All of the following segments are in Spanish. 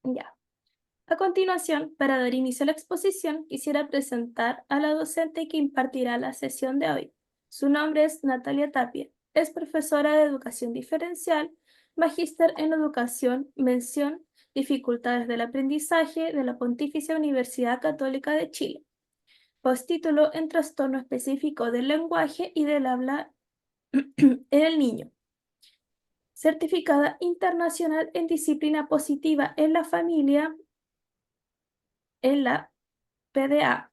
Ya. A continuación, para dar inicio a la exposición, quisiera presentar a la docente que impartirá la sesión de hoy. Su nombre es Natalia Tapia. Es profesora de Educación Diferencial, magíster en Educación, mención Dificultades del Aprendizaje de la Pontificia Universidad Católica de Chile. Postítulo en Trastorno Específico del Lenguaje y del Habla en el Niño. Certificada internacional en Disciplina Positiva en la Familia en la PDA,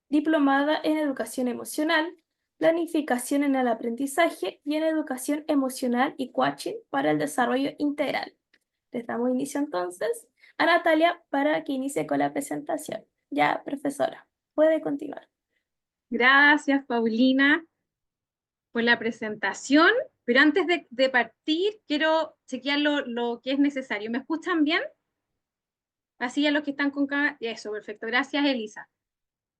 diplomada en Educación Emocional, Planificación en el Aprendizaje y en Educación Emocional y Coaching para el Desarrollo Integral. Les damos inicio entonces a Natalia para que inicie con la presentación. Ya, profesora, puede continuar. Gracias, Paulina, por la presentación, pero antes de partir, quiero chequear lo que es necesario. ¿Me escuchan bien? Así a los que están con cámara. Eso, perfecto. Gracias, Elisa.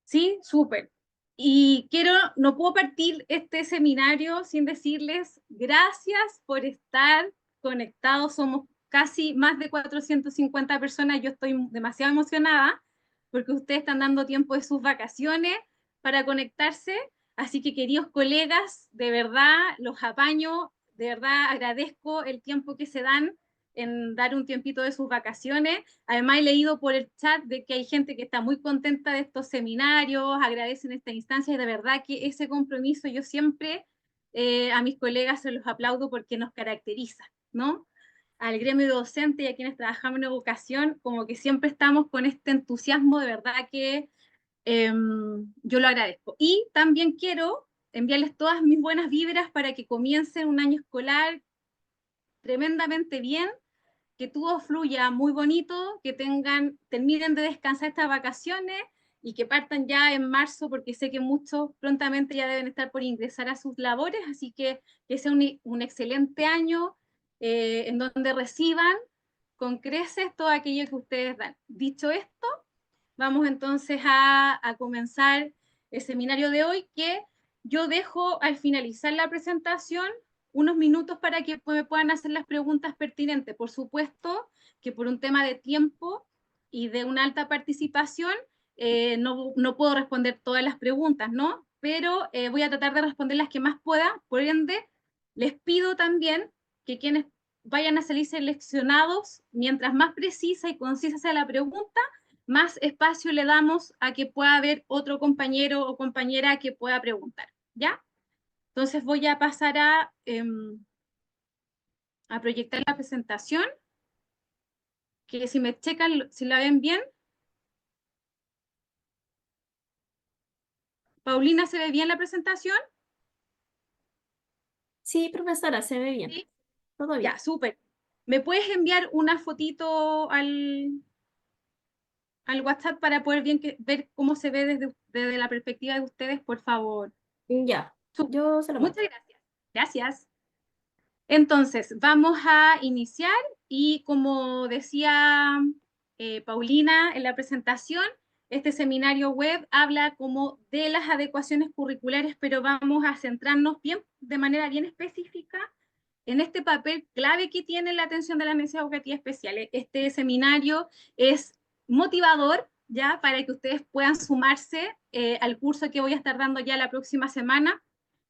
Sí, súper. Y no puedo partir este seminario sin decirles gracias por estar conectados. Somos casi más de 450 personas. Yo estoy demasiado emocionada porque ustedes están dando tiempo de sus vacaciones para conectarse. Así que, queridos colegas, de verdad los apaño, de verdad agradezco el tiempo que se dan en dar un tiempito de sus vacaciones. Además, he leído por el chat de que hay gente que está muy contenta de estos seminarios, agradecen esta instancia y de verdad que ese compromiso yo siempre a mis colegas se los aplaudo porque nos caracteriza, ¿no? Al gremio docente y a quienes trabajamos en educación, como que siempre estamos con este entusiasmo, de verdad que yo lo agradezco. Y también quiero enviarles todas mis buenas vibras para que comiencen un año escolar tremendamente bien, que todo fluya muy bonito, que terminen de descansar estas vacaciones y que partan ya en marzo, porque sé que muchos prontamente ya deben estar por ingresar a sus labores, así que sea un excelente año en donde reciban con creces todo aquello que ustedes dan. Dicho esto, vamos entonces a comenzar el seminario de hoy, que yo dejo al finalizar la presentación unos minutos para que me puedan hacer las preguntas pertinentes. Por supuesto que por un tema de tiempo y de una alta participación, no puedo responder todas las preguntas, ¿no? Pero voy a tratar de responder las que más pueda. Por ende, les pido también que quienes vayan a salir seleccionados, mientras más precisa y concisa sea la pregunta, más espacio le damos a que pueda haber otro compañero o compañera que pueda preguntar, ¿ya? Entonces voy a pasar a proyectar la presentación, que si me checan, si la ven bien. Paulina, ¿se ve bien la presentación? Sí, profesora, se ve bien. Sí. Todo Ya, bien. súper. ¿Me puedes enviar una fotito al WhatsApp para poder ver cómo se ve desde la perspectiva de ustedes, por favor? Ya, Súper. yo se lo mando. Muchas gracias. Gracias. Entonces, vamos a iniciar y como decía Paulina en la presentación, este seminario web habla como de las adecuaciones curriculares, pero vamos a centrarnos bien, de manera bien específica en este papel clave que tiene la atención de las necesidades educativas especiales. Este seminario es motivador, ya, para que ustedes puedan sumarse al curso que voy a estar dando ya la próxima semana,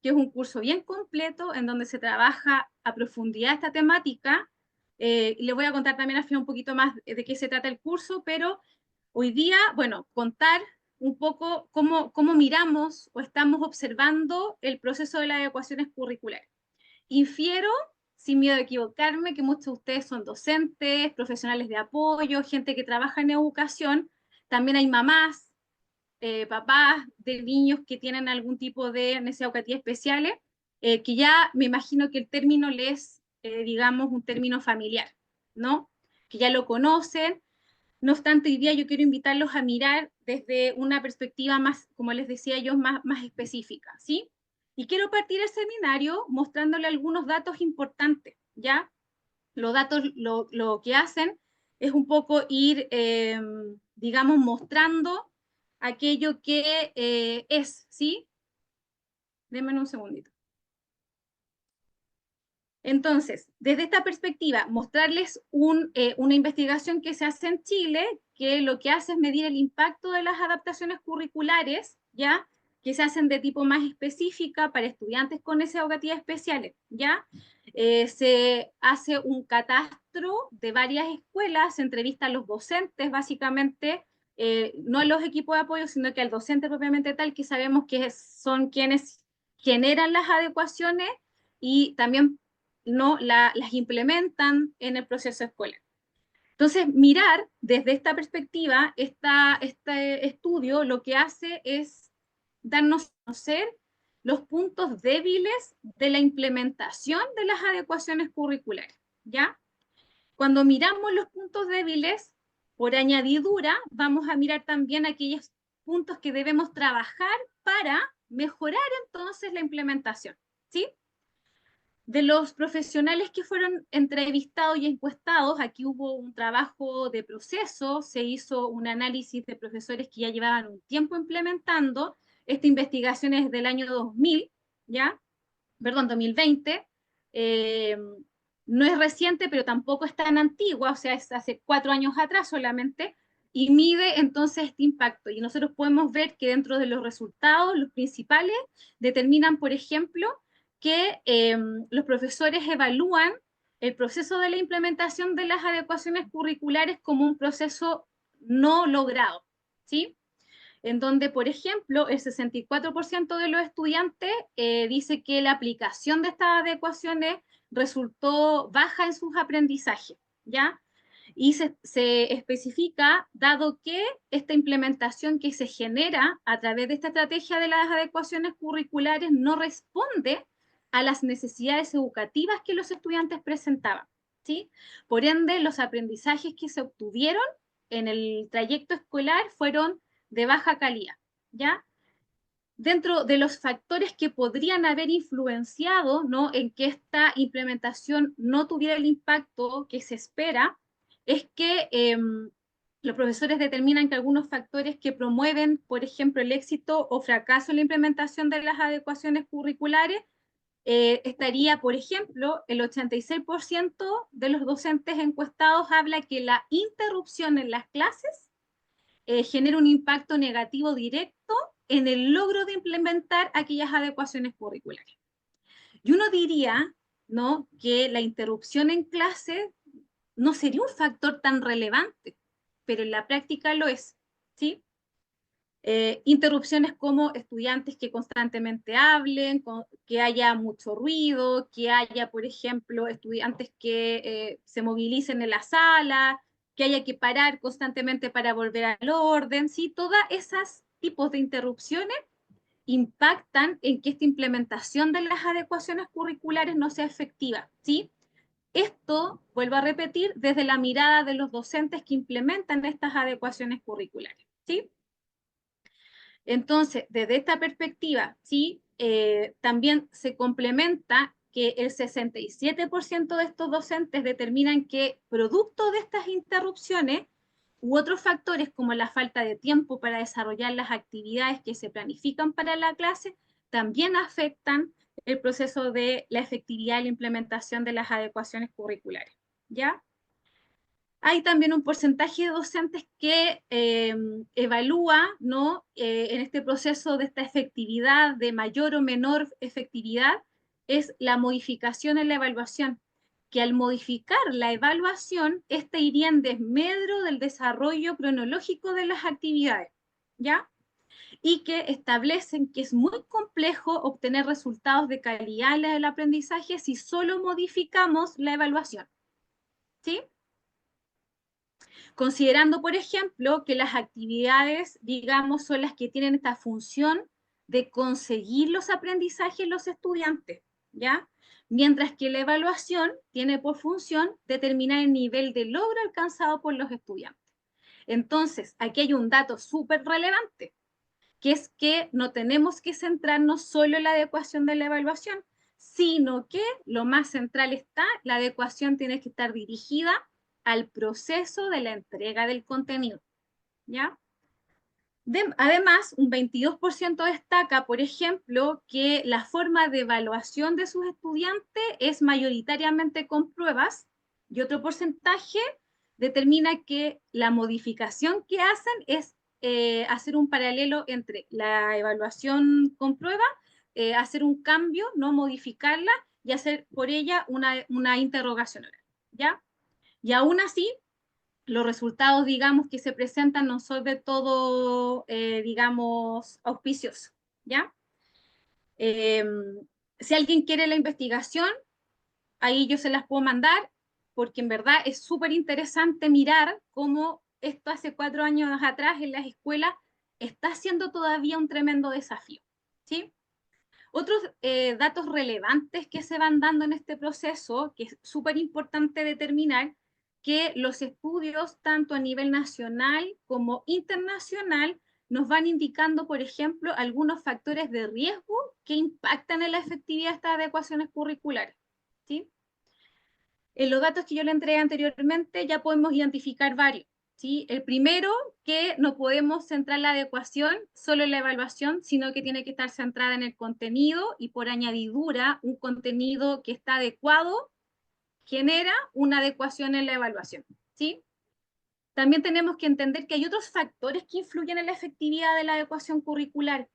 que es un curso bien completo en donde se trabaja a profundidad esta temática. Les voy a contar también al final un poquito más de qué se trata el curso, pero hoy día, bueno, contar un poco cómo miramos o estamos observando el proceso de las adecuaciones curriculares. Infiero, sin miedo a equivocarme, que muchos de ustedes son docentes, profesionales de apoyo, gente que trabaja en educación. También hay mamás, papás de niños que tienen algún tipo de necesidades educativas especiales, que ya me imagino que el término les, digamos, un término familiar, ¿no? Que ya lo conocen. No obstante, hoy día yo quiero invitarlos a mirar desde una perspectiva más, como les decía yo, más específica, ¿sí? Y quiero partir el seminario mostrándole algunos datos importantes, ¿ya? Los datos lo que hacen es un poco ir, digamos, mostrando aquello que es, ¿sí? Denme un segundito. Entonces, desde esta perspectiva, mostrarles una investigación que se hace en Chile, que lo que hace es medir el impacto de las adaptaciones curriculares, ¿ya? Que se hacen de tipo más específica para estudiantes con necesidades educativas especiales, ¿ya? Se hace un catastro de varias escuelas, se entrevista a los docentes, básicamente, no a los equipos de apoyo, sino que al docente propiamente tal, que sabemos que son quienes generan las adecuaciones y también no las implementan en el proceso escolar. Entonces, mirar desde esta perspectiva, este estudio lo que hace es darnos a conocer los puntos débiles de la implementación de las adecuaciones curriculares, ¿ya? Cuando miramos los puntos débiles, por añadidura, vamos a mirar también aquellos puntos que debemos trabajar para mejorar entonces la implementación, ¿sí? De los profesionales que fueron entrevistados y encuestados, aquí hubo un trabajo de proceso, se hizo un análisis de profesores que ya llevaban un tiempo implementando. Esta investigación es del año 2000, ¿ya? Perdón, 2020. Eh, no es reciente, pero tampoco es tan antigua, o sea, es hace 4 años atrás solamente, y mide entonces este impacto. Y nosotros podemos ver que dentro de los resultados, los principales, determinan, por ejemplo, que los profesores evalúan el proceso de la implementación de las adecuaciones curriculares como un proceso no logrado, ¿sí? En donde, por ejemplo, el 64% de los estudiantes dice que la aplicación de estas adecuaciones resultó baja en sus aprendizajes, ¿ya? Y se especifica, dado que esta implementación que se genera a través de esta estrategia de las adecuaciones curriculares no responde a las necesidades educativas que los estudiantes presentaban, ¿sí? Por ende, los aprendizajes que se obtuvieron en el trayecto escolar fueron de baja calidad, ¿ya? Dentro de los factores que podrían haber influenciado, ¿no?, en que esta implementación no tuviera el impacto que se espera, es que los profesores determinan que algunos factores que promueven, por ejemplo, el éxito o fracaso en la implementación de las adecuaciones curriculares, estaría, por ejemplo, el 86% de los docentes encuestados habla que la interrupción en las clases genera un impacto negativo directo en el logro de implementar aquellas adecuaciones curriculares. Y uno diría, ¿no?, que la interrupción en clase no sería un factor tan relevante, pero en la práctica lo es, ¿sí? Interrupciones como estudiantes que constantemente hablen, que haya mucho ruido, que haya, por ejemplo, estudiantes que se movilicen en la sala, que haya que parar constantemente para volver al orden, ¿sí? Todas esas tipos de interrupciones impactan en que esta implementación de las adecuaciones curriculares no sea efectiva, ¿sí? Esto, vuelvo a repetir, desde la mirada de los docentes que implementan estas adecuaciones curriculares, ¿sí? Entonces, desde esta perspectiva, ¿sí? También se complementa que el 67% de estos docentes determinan que producto de estas interrupciones u otros factores como la falta de tiempo para desarrollar las actividades que se planifican para la clase, también afectan el proceso de la efectividad y la implementación de las adecuaciones curriculares, ¿ya? Hay también un porcentaje de docentes que evalúa, ¿no?, en este proceso de esta efectividad, de mayor o menor efectividad, es la modificación en la evaluación, que al modificar la evaluación, esta iría en desmedro del desarrollo cronológico de las actividades, ¿ya? Y que establecen que es muy complejo obtener resultados de calidad en el aprendizaje si solo modificamos la evaluación, ¿sí? Considerando, por ejemplo, que las actividades, digamos, son las que tienen esta función de conseguir los aprendizajes en los estudiantes, ¿ya? Mientras que la evaluación tiene por función determinar el nivel de logro alcanzado por los estudiantes. Entonces, aquí hay un dato súper relevante, que es que no tenemos que centrarnos solo en la adecuación de la evaluación, sino que lo más central está, la adecuación tiene que estar dirigida al proceso de la entrega del contenido, ¿ya? Además, un 22% destaca, por ejemplo, que la forma de evaluación de sus estudiantes es mayoritariamente con pruebas, y otro porcentaje determina que la modificación que hacen es hacer un paralelo entre la evaluación con prueba, hacer un cambio, no modificarla, y hacer por ella una interrogación oral, ¿ya? Y aún así, los resultados, digamos, que se presentan no son de todo, digamos, auspiciosos, ¿ya? Eh, si alguien quiere la investigación, ahí yo se las puedo mandar, porque en verdad es súper interesante mirar cómo esto hace 4 años atrás en las escuelas está siendo todavía un tremendo desafío, ¿sí? Otros datos relevantes que se van dando en este proceso, que es súper importante determinar, que los estudios, tanto a nivel nacional como internacional, nos van indicando, por ejemplo, algunos factores de riesgo que impactan en la efectividad de estas adecuaciones curriculares, ¿sí? En los datos que yo le entregué anteriormente ya podemos identificar varios, ¿sí? El primero, que no podemos centrar la adecuación solo en la evaluación, sino que tiene que estar centrada en el contenido, y por añadidura, un contenido que está adecuado genera una adecuación en la evaluación, ¿sí? También tenemos que entender que hay otros factores que influyen en la efectividad de la adecuación curricular.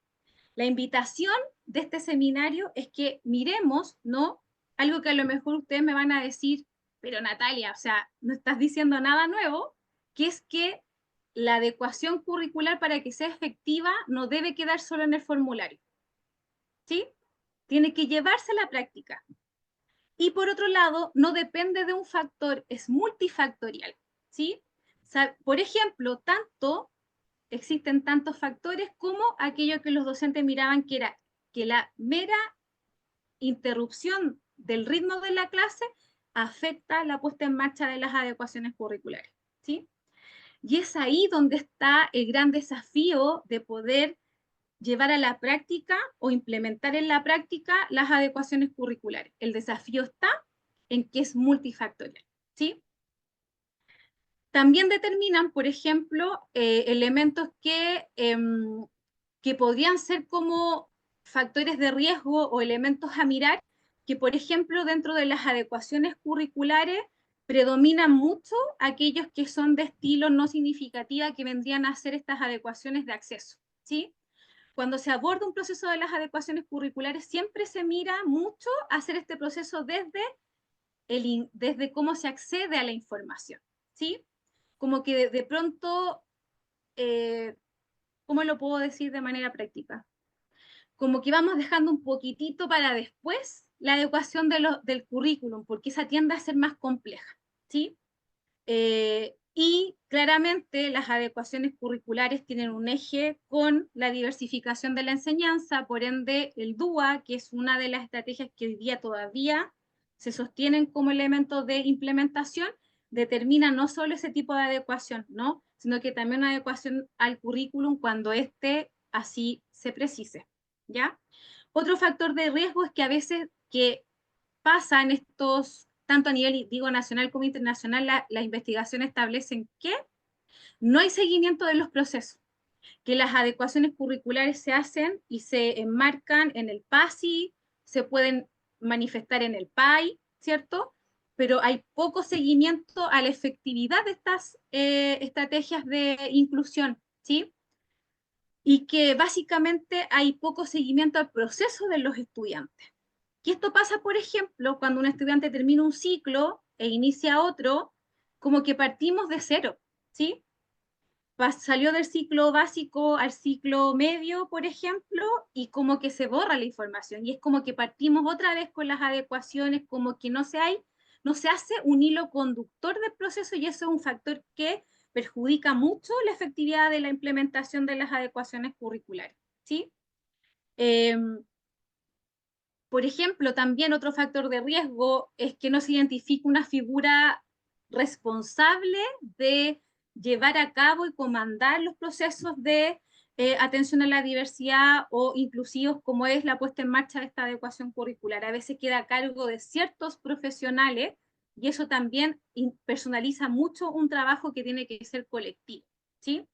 La invitación de este seminario es que miremos, ¿no? Algo que a lo mejor ustedes me van a decir, pero Natalia, o sea, no estás diciendo nada nuevo, que es que la adecuación curricular, para que sea efectiva, no debe quedar solo en el formulario, ¿sí? Tiene que llevarse a la práctica. Y por otro lado, no depende de un factor, es multifactorial, ¿sí? O sea, por ejemplo, existen tantos factores como aquello que los docentes miraban, que era que la mera interrupción del ritmo de la clase afecta la puesta en marcha de las adecuaciones curriculares, ¿sí? Y es ahí donde está el gran desafío de poder llevar a la práctica o implementar en la práctica las adecuaciones curriculares. El desafío está en que es multifactorial, ¿sí? También determinan, por ejemplo, elementos que podrían ser como factores de riesgo o elementos a mirar, que por ejemplo dentro de las adecuaciones curriculares predominan mucho aquellos que son de estilo no significativa, que vendrían a ser estas adecuaciones de acceso, ¿sí? Cuando se aborda un proceso de las adecuaciones curriculares, siempre se mira mucho hacer este proceso desde cómo se accede a la información, ¿sí? Como que de pronto, eh, ¿cómo lo puedo decir de manera práctica? Como que vamos dejando un poquitito para después la adecuación del currículum, porque esa tiende a ser más compleja, ¿sí? Y claramente las adecuaciones curriculares tienen un eje con la diversificación de la enseñanza, por ende el DUA, que es una de las estrategias que hoy día todavía se sostienen como elemento de implementación, determina no solo ese tipo de adecuación, ¿no? Sino que también una adecuación al currículum cuando éste así se precise, ¿ya? Otro factor de riesgo es que a veces que pasa en estos, tanto a nivel, digo, nacional como internacional, la investigación establecen que no hay seguimiento de los procesos, que las adecuaciones curriculares se hacen y se enmarcan en el PASI, se pueden manifestar en el PAI, ¿cierto? Pero hay poco seguimiento a la efectividad de estas estrategias de inclusión, ¿sí? Y que básicamente hay poco seguimiento al proceso de los estudiantes. Y esto pasa, por ejemplo, cuando un estudiante termina un ciclo e inicia otro, como que partimos de cero, ¿sí? Salió del ciclo básico al ciclo medio, por ejemplo, y como que se borra la información. Y es como que partimos otra vez con las adecuaciones, como que no se hace un hilo conductor del proceso, y eso es un factor que perjudica mucho la efectividad de la implementación de las adecuaciones curriculares, ¿sí? Eh, por ejemplo, también otro factor de riesgo es que no se identifica una figura responsable de llevar a cabo y comandar los procesos de atención a la diversidad o inclusivos, como es la puesta en marcha de esta adecuación curricular. A veces queda a cargo de ciertos profesionales, y eso también personaliza mucho un trabajo que tiene que ser colectivo, ¿sí?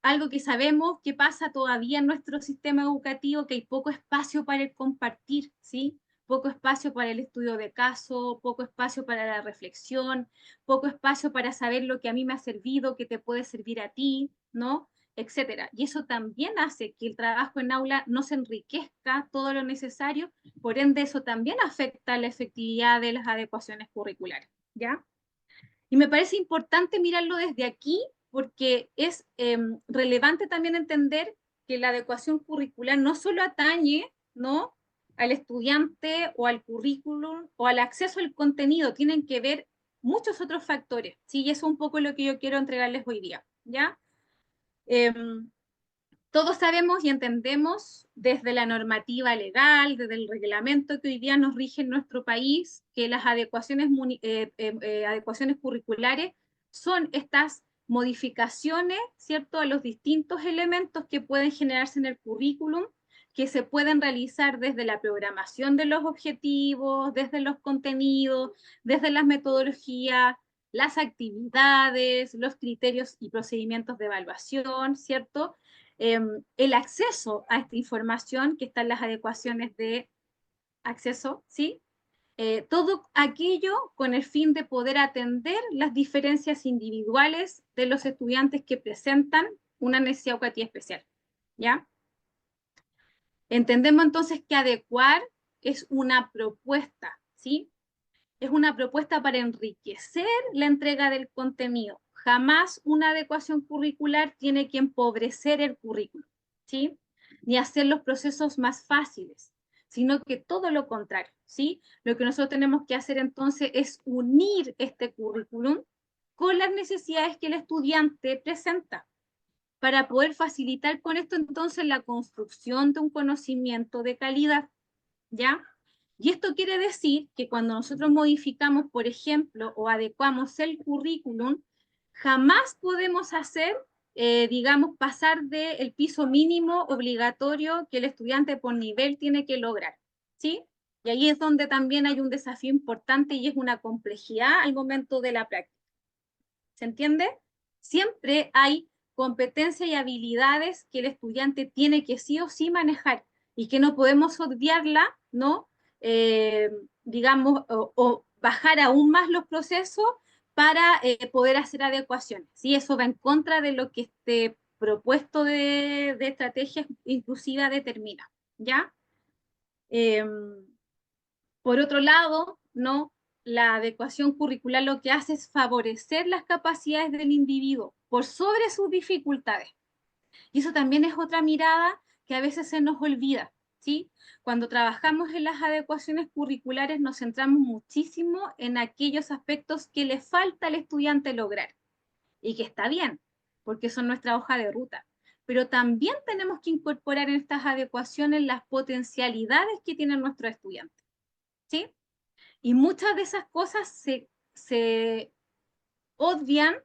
algo que sabemos que pasa todavía en nuestro sistema educativo, que hay poco espacio para el compartir, ¿sí? Poco espacio para el estudio de caso, poco espacio para la reflexión, poco espacio para saber lo que a mí me ha servido, que te puede servir a ti, ¿no? Etcétera. Y eso también hace que el trabajo en aula no se enriquezca todo lo necesario, por ende eso también afecta la efectividad de las adecuaciones curriculares, ¿ya? Y me parece importante mirarlo desde aquí porque es relevante también entender que la adecuación curricular no solo atañe, ¿no?, al estudiante o al currículum o al acceso al contenido, tienen que ver muchos otros factores, ¿sí? Y eso es un poco lo que yo quiero entregarles hoy día, ¿ya? Eh, Todos sabemos y entendemos desde la normativa legal, desde el reglamento que hoy día nos rige en nuestro país, que las adecuaciones curriculares son estas modificaciones, ¿cierto?, a los distintos elementos que pueden generarse en el currículum, que se pueden realizar desde la programación de los objetivos, desde los contenidos, desde las metodologías, las actividades, los criterios y procedimientos de evaluación, ¿cierto? El acceso a esta información, que están las adecuaciones de acceso, ¿sí? Todo aquello con el fin de poder atender las diferencias individuales de los estudiantes que presentan una necesidad educativa especial, ¿ya? Entendemos entonces que adecuar es una propuesta, ¿sí? Es una propuesta para enriquecer la entrega del contenido. Jamás una adecuación curricular tiene que empobrecer el currículo, ¿sí? Ni hacer los procesos más fáciles, sino que todo lo contrario, ¿sí? Lo que nosotros tenemos que hacer entonces es unir este currículum con las necesidades que el estudiante presenta para poder facilitar con esto entonces la construcción de un conocimiento de calidad, ¿ya? Y esto quiere decir que cuando nosotros modificamos, por ejemplo, o adecuamos el currículum, jamás podemos hacer, digamos, pasar del piso mínimo obligatorio que el estudiante por nivel tiene que lograr, ¿sí? Y ahí es donde también hay un desafío importante y es una complejidad al momento de la práctica. ¿Se entiende? Siempre hay competencias y habilidades que el estudiante tiene que sí o sí manejar y que no podemos obviarla, ¿no? Eh, digamos, o bajar aún más los procesos para poder hacer adecuaciones. ¿Sí? Eso va en contra de lo que este propuesto de estrategia inclusiva determina, ¿ya? Eh, por otro lado, ¿no? La adecuación curricular lo que hace es favorecer las capacidades del individuo por sobre sus dificultades. Y eso también es otra mirada que a veces se nos olvida, ¿sí? Cuando trabajamos en las adecuaciones curriculares nos centramos muchísimo en aquellos aspectos que le falta al estudiante lograr y que está bien, porque son nuestra hoja de ruta. Pero también tenemos que incorporar en estas adecuaciones las potencialidades que tienen nuestros estudiantes, ¿sí? Y muchas de esas cosas se obvian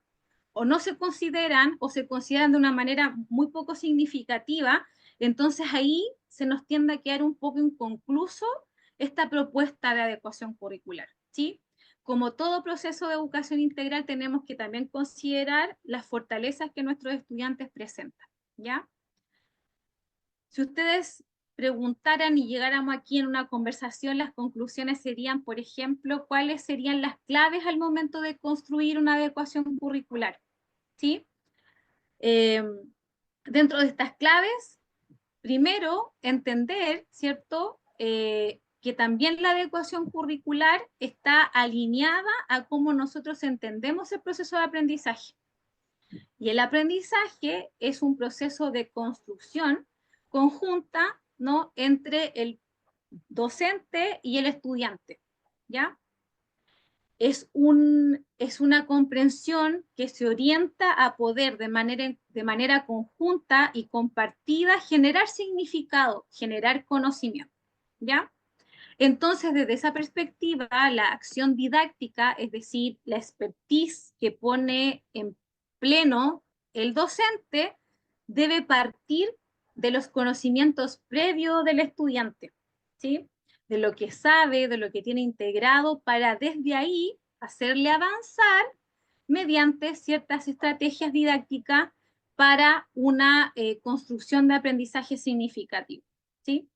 o no se consideran o se consideran de una manera muy poco significativa, entonces ahí se nos tiende a quedar un poco inconcluso esta propuesta de adecuación curricular, ¿sí? Como todo proceso de educación integral, tenemos que también considerar las fortalezas que nuestros estudiantes presentan, ¿ya? Si ustedes preguntaran y llegáramos aquí en una conversación, las conclusiones serían, por ejemplo, cuáles serían las claves al momento de construir una adecuación curricular, ¿sí? Eh, Dentro de estas claves, primero, entender, ¿cierto?, que también la adecuación curricular está alineada a cómo nosotros entendemos el proceso de aprendizaje. Y el aprendizaje es un proceso de construcción conjunta, ¿no?, entre el docente y el estudiante, ¿ya? Es una comprensión que se orienta a poder de manera conjunta y compartida generar significado, generar conocimiento, ¿ya? Entonces, desde esa perspectiva, la acción didáctica, es decir, la expertise que pone en pleno el docente, debe partir de los conocimientos previos del estudiante, ¿sí? De lo que sabe, de lo que tiene integrado, para desde ahí hacerle avanzar mediante ciertas estrategias didácticas para una construcción de aprendizaje significativo, ¿sí?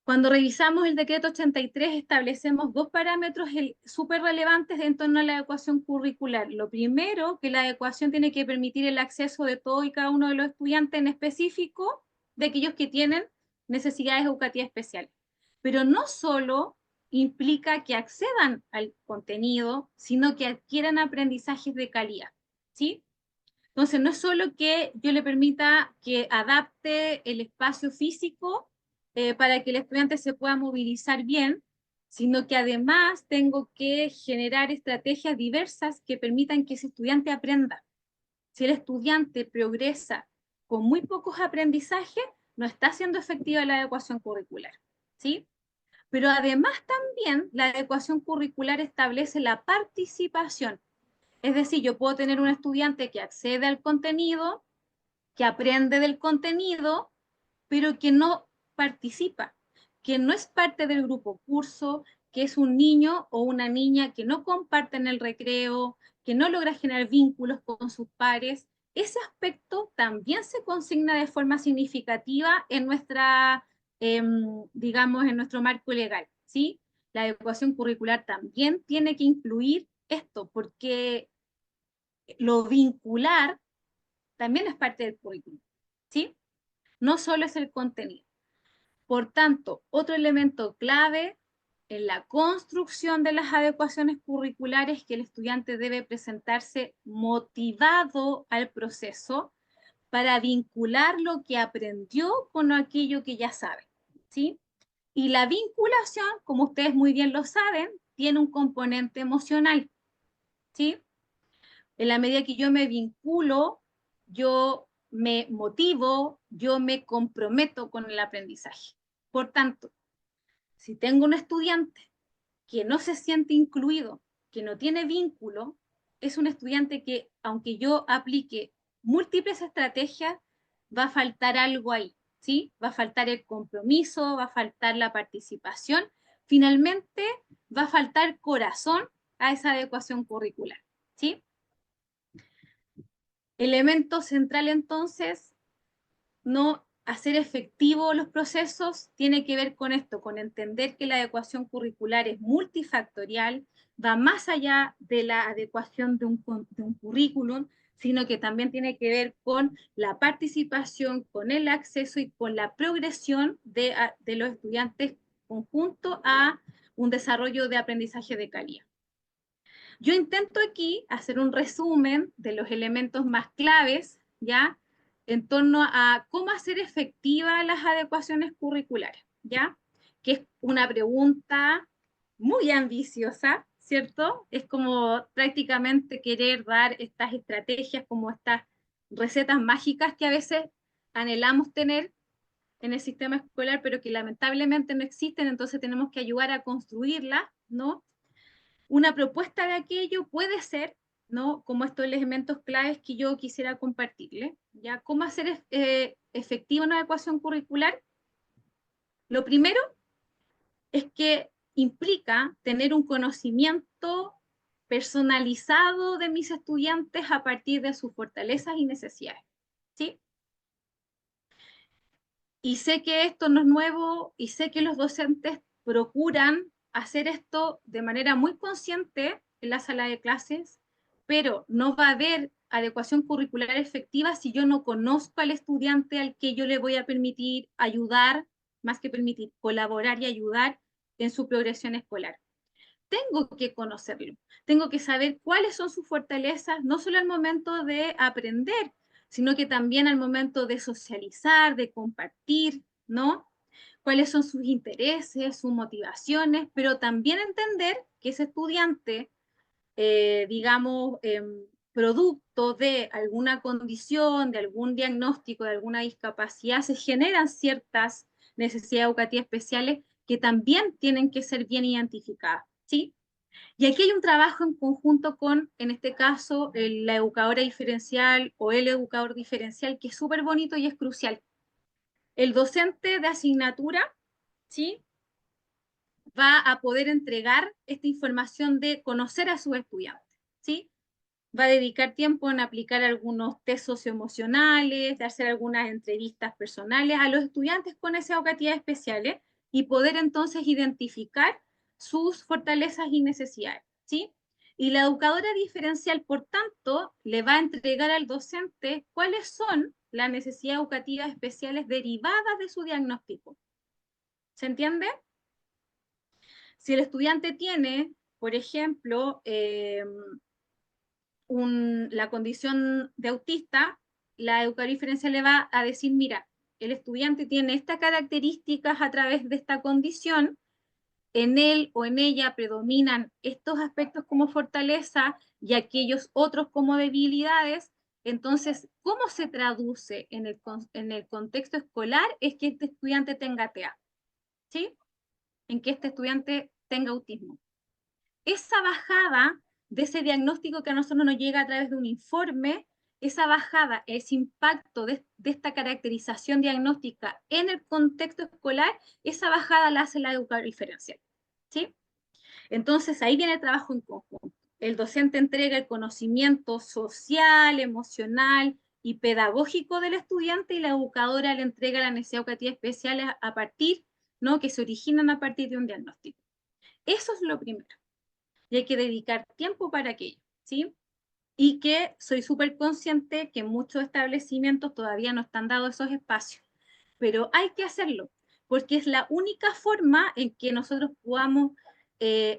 Cuando revisamos el decreto 83, establecemos dos parámetros súper relevantes en torno a la adecuación curricular. Lo primero, que la adecuación tiene que permitir el acceso de todo y cada uno de los estudiantes, en específico de aquellos que tienen necesidades educativas especiales. Pero no solo implica que accedan al contenido, sino que adquieran aprendizajes de calidad, ¿sí? Entonces, no es solo que yo le permita que adapte el espacio físico para que el estudiante se pueda movilizar bien, sino que además tengo que generar estrategias diversas que permitan que ese estudiante aprenda. Si el estudiante progresa con muy pocos aprendizajes, no está siendo efectiva la adecuación curricular, ¿sí? Pero además también la adecuación curricular establece la participación. Es decir, yo puedo tener un estudiante que accede al contenido, que aprende del contenido, pero que no participa, que no es parte del grupo curso, que es un niño o una niña que no comparten el recreo, que no logra generar vínculos con sus pares. Ese aspecto también se consigna de forma significativa en nuestra, digamos, en nuestro marco legal, ¿sí? La adecuación curricular también tiene que incluir esto, porque lo vincular también es parte del currículum, ¿sí? No solo es el contenido. Por tanto, otro elemento clave en la construcción de las adecuaciones curriculares es que el estudiante debe presentarse motivado al proceso para vincular lo que aprendió con aquello que ya sabe, ¿sí? Y la vinculación, como ustedes muy bien lo saben, tiene un componente emocional, ¿sí? En la medida que yo me vinculo, yo me motivo, yo me comprometo con el aprendizaje. Por tanto, si tengo un estudiante que no se siente incluido, que no tiene vínculo, es un estudiante que, aunque yo aplique múltiples estrategias, va a faltar algo ahí, ¿sí? Va a faltar el compromiso, va a faltar la participación, finalmente va a faltar corazón a esa adecuación curricular, ¿sí? Elemento central entonces, no hacer efectivo los procesos, tiene que ver con esto, con entender que la adecuación curricular es multifactorial, va más allá de la adecuación de un currículum, sino que también tiene que ver con la participación, con el acceso y con la progresión de los estudiantes conjunto a un desarrollo de aprendizaje de calidad. Yo intento aquí hacer un resumen de los elementos más claves, ¿ya? En torno a cómo hacer efectivas las adecuaciones curriculares, ¿ya? Que es una pregunta muy ambiciosa, ¿cierto? Es como prácticamente querer dar estas estrategias, como estas recetas mágicas que a veces anhelamos tener en el sistema escolar, pero que lamentablemente no existen, entonces tenemos que ayudar a construirlas, ¿no? Una propuesta de aquello puede ser, ¿no? Como estos elementos claves que yo quisiera compartirles, ¿ya? ¿Cómo hacer efectiva una ecuación curricular? Lo primero es que implica tener un conocimiento personalizado de mis estudiantes a partir de sus fortalezas y necesidades, ¿sí? Y sé que esto no es nuevo y sé que los docentes procuran hacer esto de manera muy consciente en la sala de clases, pero no va a haber adecuación curricular efectiva si yo no conozco al estudiante al que yo le voy a permitir ayudar, más que permitir, colaborar y ayudar en su progresión escolar. Tengo que conocerlo, tengo que saber cuáles son sus fortalezas, no solo al momento de aprender, sino que también al momento de socializar, de compartir, ¿no? Cuáles son sus intereses, sus motivaciones, pero también entender que ese estudiante, digamos, producto de alguna condición, de algún diagnóstico, de alguna discapacidad, se generan ciertas necesidades educativas especiales que también tienen que ser bien identificadas, ¿sí? Y aquí hay un trabajo en conjunto con, en este caso, la educadora diferencial o el educador diferencial, que es súper bonito y es crucial. El docente de asignatura, ¿sí? Va a poder entregar esta información de conocer a sus estudiantes, ¿sí? va a dedicar tiempo en aplicar algunos test socioemocionales, de hacer algunas entrevistas personales a los estudiantes con necesidades educativas especiales y poder entonces identificar sus fortalezas y necesidades, ¿sí? Y la educadora diferencial, por tanto, le va a entregar al docente cuáles son las necesidades educativas especiales derivadas de su diagnóstico. ¿Se entiende? Si el estudiante tiene, por ejemplo, la condición de autista, la educadora diferencial le va a decir, mira, el estudiante tiene estas características a través de esta condición, en él o en ella predominan estos aspectos como fortaleza y aquellos otros como debilidades. Entonces, ¿cómo se traduce en el contexto escolar? Es que este estudiante tenga TEA, ¿sí? En que este estudiante tenga autismo. Esa bajada de ese diagnóstico que a nosotros nos llega a través de un informe, esa bajada, ese impacto de esta caracterización diagnóstica en el contexto escolar, esa bajada la hace la educadora diferencial, ¿sí? Entonces ahí viene el trabajo en conjunto. El docente entrega el conocimiento social, emocional y pedagógico del estudiante y la educadora le entrega la necesidad educativa especial a partir, ¿no? Que se originan a partir de un diagnóstico. Eso es lo primero. Y hay que dedicar tiempo para aquello, ¿sí? Y que soy súper consciente que muchos establecimientos todavía no están dados esos espacios, pero hay que hacerlo, porque es la única forma en que nosotros podamos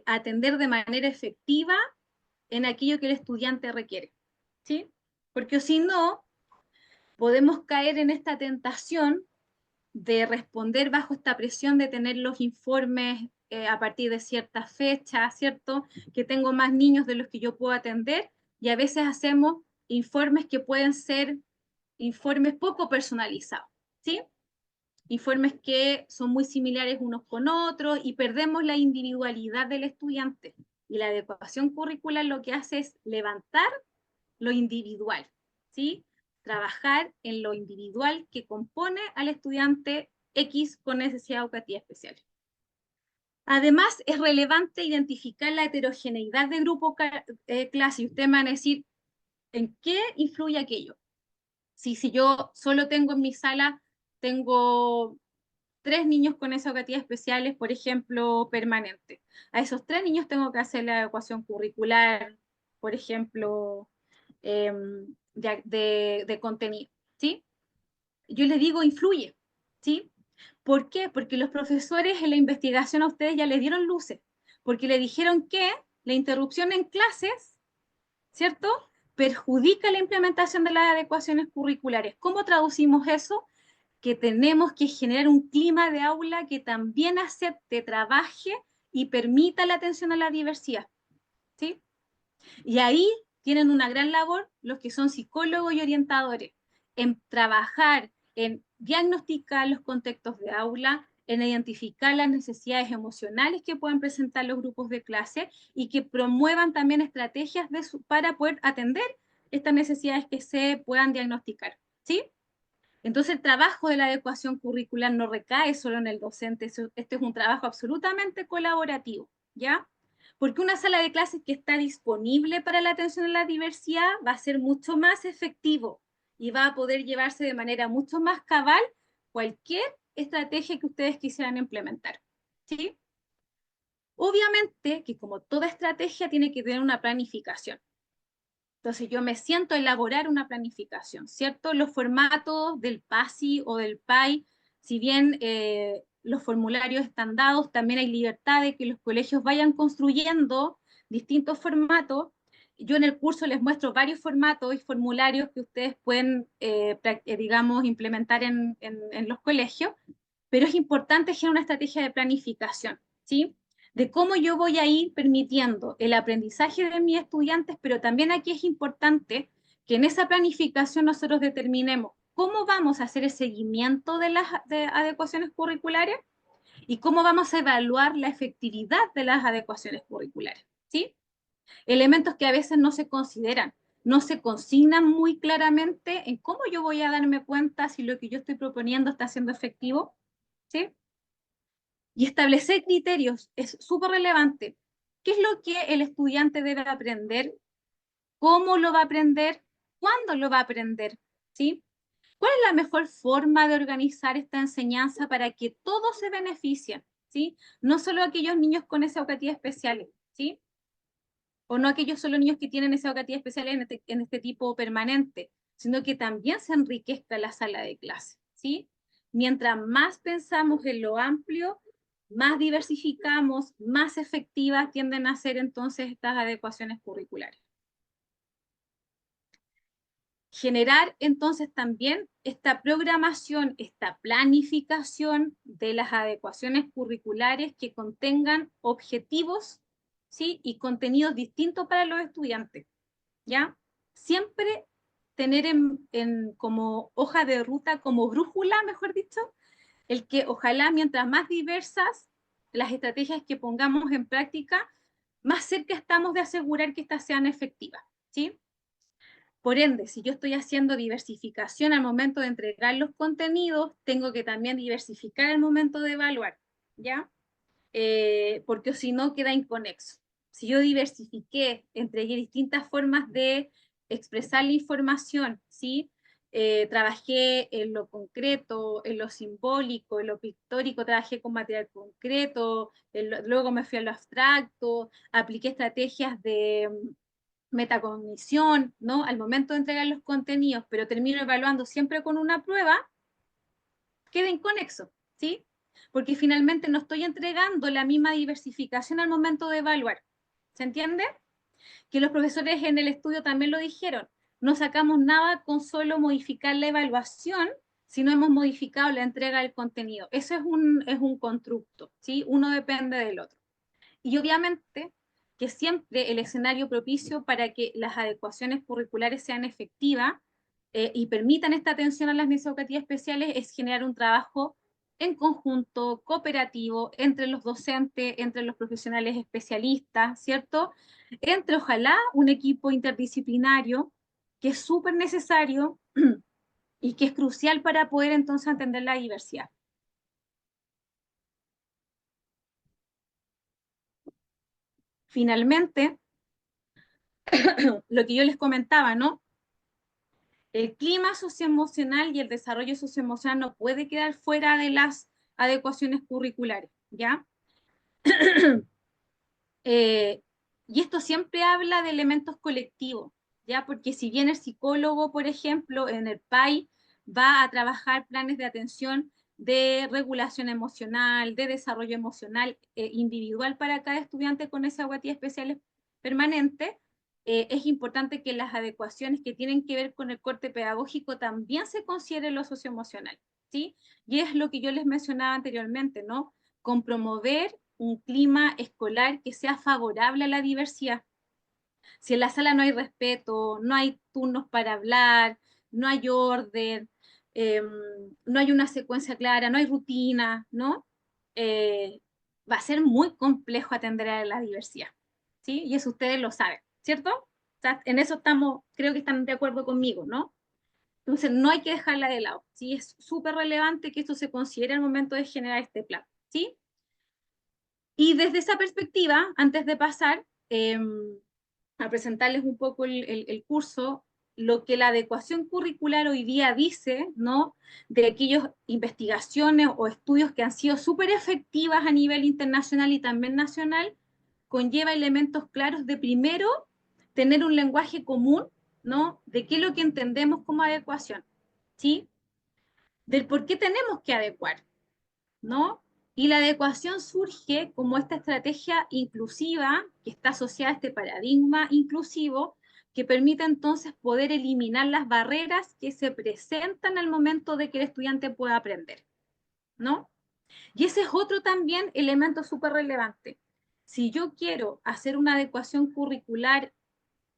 atender de manera efectiva en aquello que el estudiante requiere, ¿sí? Porque si no, podemos caer en esta tentación de responder bajo esta presión de tener los informes a partir de ciertas fechas, ¿cierto? Que tengo más niños de los que yo puedo atender y a veces hacemos informes que pueden ser informes poco personalizados, ¿sí? Informes que son muy similares unos con otros y perdemos la individualidad del estudiante. Y la adecuación curricular lo que hace es levantar lo individual, ¿sí? Trabajar en lo individual que compone al estudiante X con necesidad educativa especial. Además, es relevante identificar la heterogeneidad de grupo clase. Y ustedes me van a decir, ¿en qué influye aquello? Si yo solo tengo en mi sala, tengo 3 niños con necesidades educativas especiales, por ejemplo, permanente. A esos 3 niños tengo que hacer la adecuación curricular, por ejemplo, de contenido, ¿sí? Yo les digo, influye, ¿sí? ¿Por qué? Porque los profesores en la investigación a ustedes ya les dieron luces, porque le dijeron que la interrupción en clases, ¿cierto? Perjudica la implementación de las adecuaciones curriculares. ¿Cómo traducimos eso? Que tenemos que generar un clima de aula que también acepte, trabaje y permita la atención a la diversidad, ¿sí? Y ahí tienen una gran labor los que son psicólogos y orientadores, en trabajar, en diagnosticar los contextos de aula, en identificar las necesidades emocionales que pueden presentar los grupos de clase y que promuevan también estrategias para poder atender estas necesidades que se puedan diagnosticar, ¿sí? Entonces el trabajo de la adecuación curricular no recae solo en el docente, este es un trabajo absolutamente colaborativo, ¿ya? Porque una sala de clases que está disponible para la atención a la diversidad va a ser mucho más efectivo y va a poder llevarse de manera mucho más cabal cualquier estrategia que ustedes quisieran implementar, ¿sí? Obviamente que como toda estrategia tiene que tener una planificación. Entonces yo me siento a elaborar una planificación, ¿cierto? Los formatos del PASI o del PAI, si bien los formularios están dados, también hay libertad de que los colegios vayan construyendo distintos formatos. Yo en el curso les muestro varios formatos y formularios que ustedes pueden, digamos, implementar en los colegios, pero es importante generar una estrategia de planificación, ¿sí? De cómo yo voy a ir permitiendo el aprendizaje de mis estudiantes, pero también aquí es importante que en esa planificación nosotros determinemos cómo vamos a hacer el seguimiento de las adecuaciones curriculares y cómo vamos a evaluar la efectividad de las adecuaciones curriculares, ¿sí? Elementos que a veces no se consideran, no se consignan muy claramente en cómo yo voy a darme cuenta si lo que yo estoy proponiendo está siendo efectivo, ¿sí? Y establecer criterios es súper relevante. ¿Qué es lo que el estudiante debe aprender cómo lo va a aprender, cuándo lo va a aprender, ¿sí? ¿Cuál es la mejor forma de organizar esta enseñanza para que todos se beneficien, ¿sí? No solo aquellos niños con esa educativa especial, ¿sí? O no aquellos solo niños que tienen esa educativa especial en este tipo permanente, sino que también se enriquezca la sala de clase, ¿sí? Mientras más pensamos en lo amplio, más diversificamos, más efectivas tienden a ser entonces estas adecuaciones curriculares. Generar entonces también esta programación, esta planificación de las adecuaciones curriculares que contengan objetivos, ¿sí? Y contenidos distintos para los estudiantes, ¿ya? Siempre tener como hoja de ruta, como brújula, mejor dicho, el que ojalá mientras más diversas las estrategias que pongamos en práctica, más cerca estamos de asegurar que estas sean efectivas, ¿sí? Por ende, si yo estoy haciendo diversificación al momento de entregar los contenidos, tengo que también diversificar al momento de evaluar, ¿ya? Porque si no queda inconexo. Si yo diversifiqué, entregué distintas formas de expresar la información, ¿sí? Trabajé en lo concreto, en lo simbólico, en lo pictórico, trabajé con material concreto, luego me fui a lo abstracto, apliqué estrategias de metacognición, ¿no? Al momento de entregar los contenidos, pero termino evaluando siempre con una prueba, queda inconexo, ¿sí? Porque finalmente no estoy entregando la misma diversificación al momento de evaluar. ¿Se entiende? Que los profesores en el estudio también lo dijeron. No sacamos nada con solo modificar la evaluación si no hemos modificado la entrega del contenido. Eso es un constructo, ¿sí? Uno depende del otro. Y obviamente que siempre el escenario propicio para que las adecuaciones curriculares sean efectivas y permitan esta atención a las necesidades educativas especiales es generar un trabajo en conjunto, cooperativo, entre los docentes, entre los profesionales especialistas, ¿cierto? Entre, ojalá, un equipo interdisciplinario que es súper necesario y que es crucial para poder entonces entender la diversidad. Finalmente, lo que yo les comentaba, ¿no? El clima socioemocional y el desarrollo socioemocional no puede quedar fuera de las adecuaciones curriculares, ¿ya? Eh, y esto siempre habla de elementos colectivos, ¿ya? Porque si bien el psicólogo, por ejemplo, en el PAI va a trabajar planes de atención de regulación emocional, de desarrollo emocional individual para cada estudiante con esa aguatía especial permanente, es importante que las adecuaciones que tienen que ver con el corte pedagógico también se considere lo socioemocional, ¿sí? Y es lo que yo les mencionaba anteriormente, ¿no? Con promover un clima escolar que sea favorable a la diversidad. Si en la sala no hay respeto, no hay turnos para hablar, no hay orden, eh, no hay una secuencia clara, no hay rutina, ¿no? Va a ser muy complejo atender a la diversidad, ¿sí? Y eso ustedes lo saben, ¿cierto? O sea, en eso estamos, creo que están de acuerdo conmigo, ¿no? Entonces, no hay que dejarla de lado, ¿sí? Es súper relevante que esto se considere al momento de generar este plan, ¿sí? Y desde esa perspectiva, antes de pasar a presentarles un poco el curso, lo que la adecuación curricular hoy día dice, ¿no? De aquellas investigaciones o estudios que han sido súper efectivas a nivel internacional y también nacional, conlleva elementos claros de primero tener un lenguaje común, ¿no? De qué es lo que entendemos como adecuación, ¿sí? Del por qué tenemos que adecuar, ¿no? Y la adecuación surge como esta estrategia inclusiva que está asociada a este paradigma inclusivo que permite entonces poder eliminar las barreras que se presentan al momento de que el estudiante pueda aprender, ¿no? Y ese es otro también elemento súper relevante. Si yo quiero hacer una adecuación curricular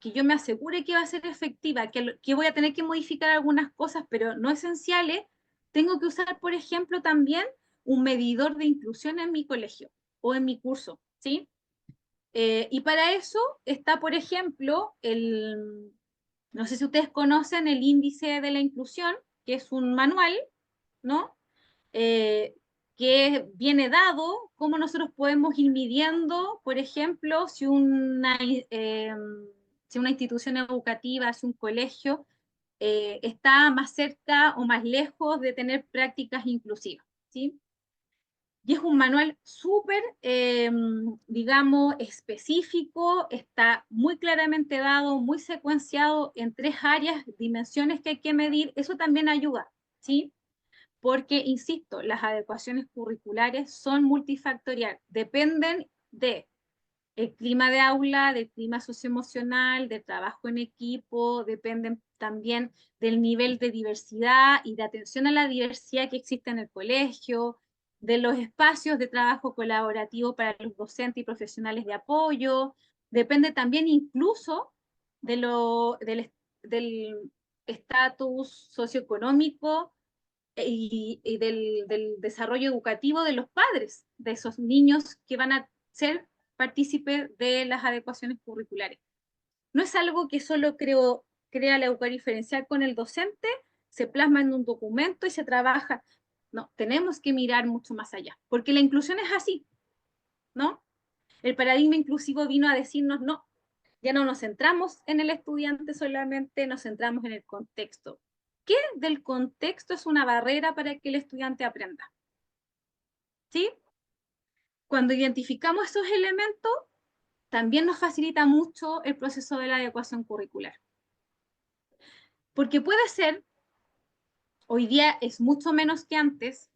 que yo me asegure que va a ser efectiva, que voy a tener que modificar algunas cosas, pero no esenciales, tengo que usar, por ejemplo, también un medidor de inclusión en mi colegio o en mi curso, ¿sí? Y para eso está, por ejemplo, no sé si ustedes conocen el índice de la inclusión, que es un manual, ¿no? Eh, que viene dado cómo nosotros podemos ir midiendo, por ejemplo, si una si una institución educativa, si un colegio, está más cerca o más lejos de tener prácticas inclusivas, ¿sí? Y es un manual súper, digamos, específico, está muy claramente dado, muy secuenciado en 3 áreas, dimensiones que hay que medir, eso también ayuda, ¿sí? Porque, insisto, las adecuaciones curriculares son multifactoriales, dependen de el clima de aula, del clima socioemocional, del trabajo en equipo, dependen también del nivel de diversidad y de atención a la diversidad que existe en el colegio, de los espacios de trabajo colaborativo para los docentes y profesionales de apoyo, depende también incluso del estatus socioeconómico y del desarrollo educativo de los padres, de esos niños que van a ser partícipes de las adecuaciones curriculares. No es algo que solo crea la educación diferencial con el docente, se plasma en un documento y se trabaja. No, tenemos que mirar mucho más allá, porque la inclusión es así, ¿no? El paradigma inclusivo vino a decirnos, no, ya no nos centramos en el estudiante solamente, nos centramos en el contexto. ¿Qué del contexto es una barrera para que el estudiante aprenda? ¿Sí? Cuando identificamos esos elementos, también nos facilita mucho el proceso de la adecuación curricular. Porque puede ser, hoy día es mucho menos que antes,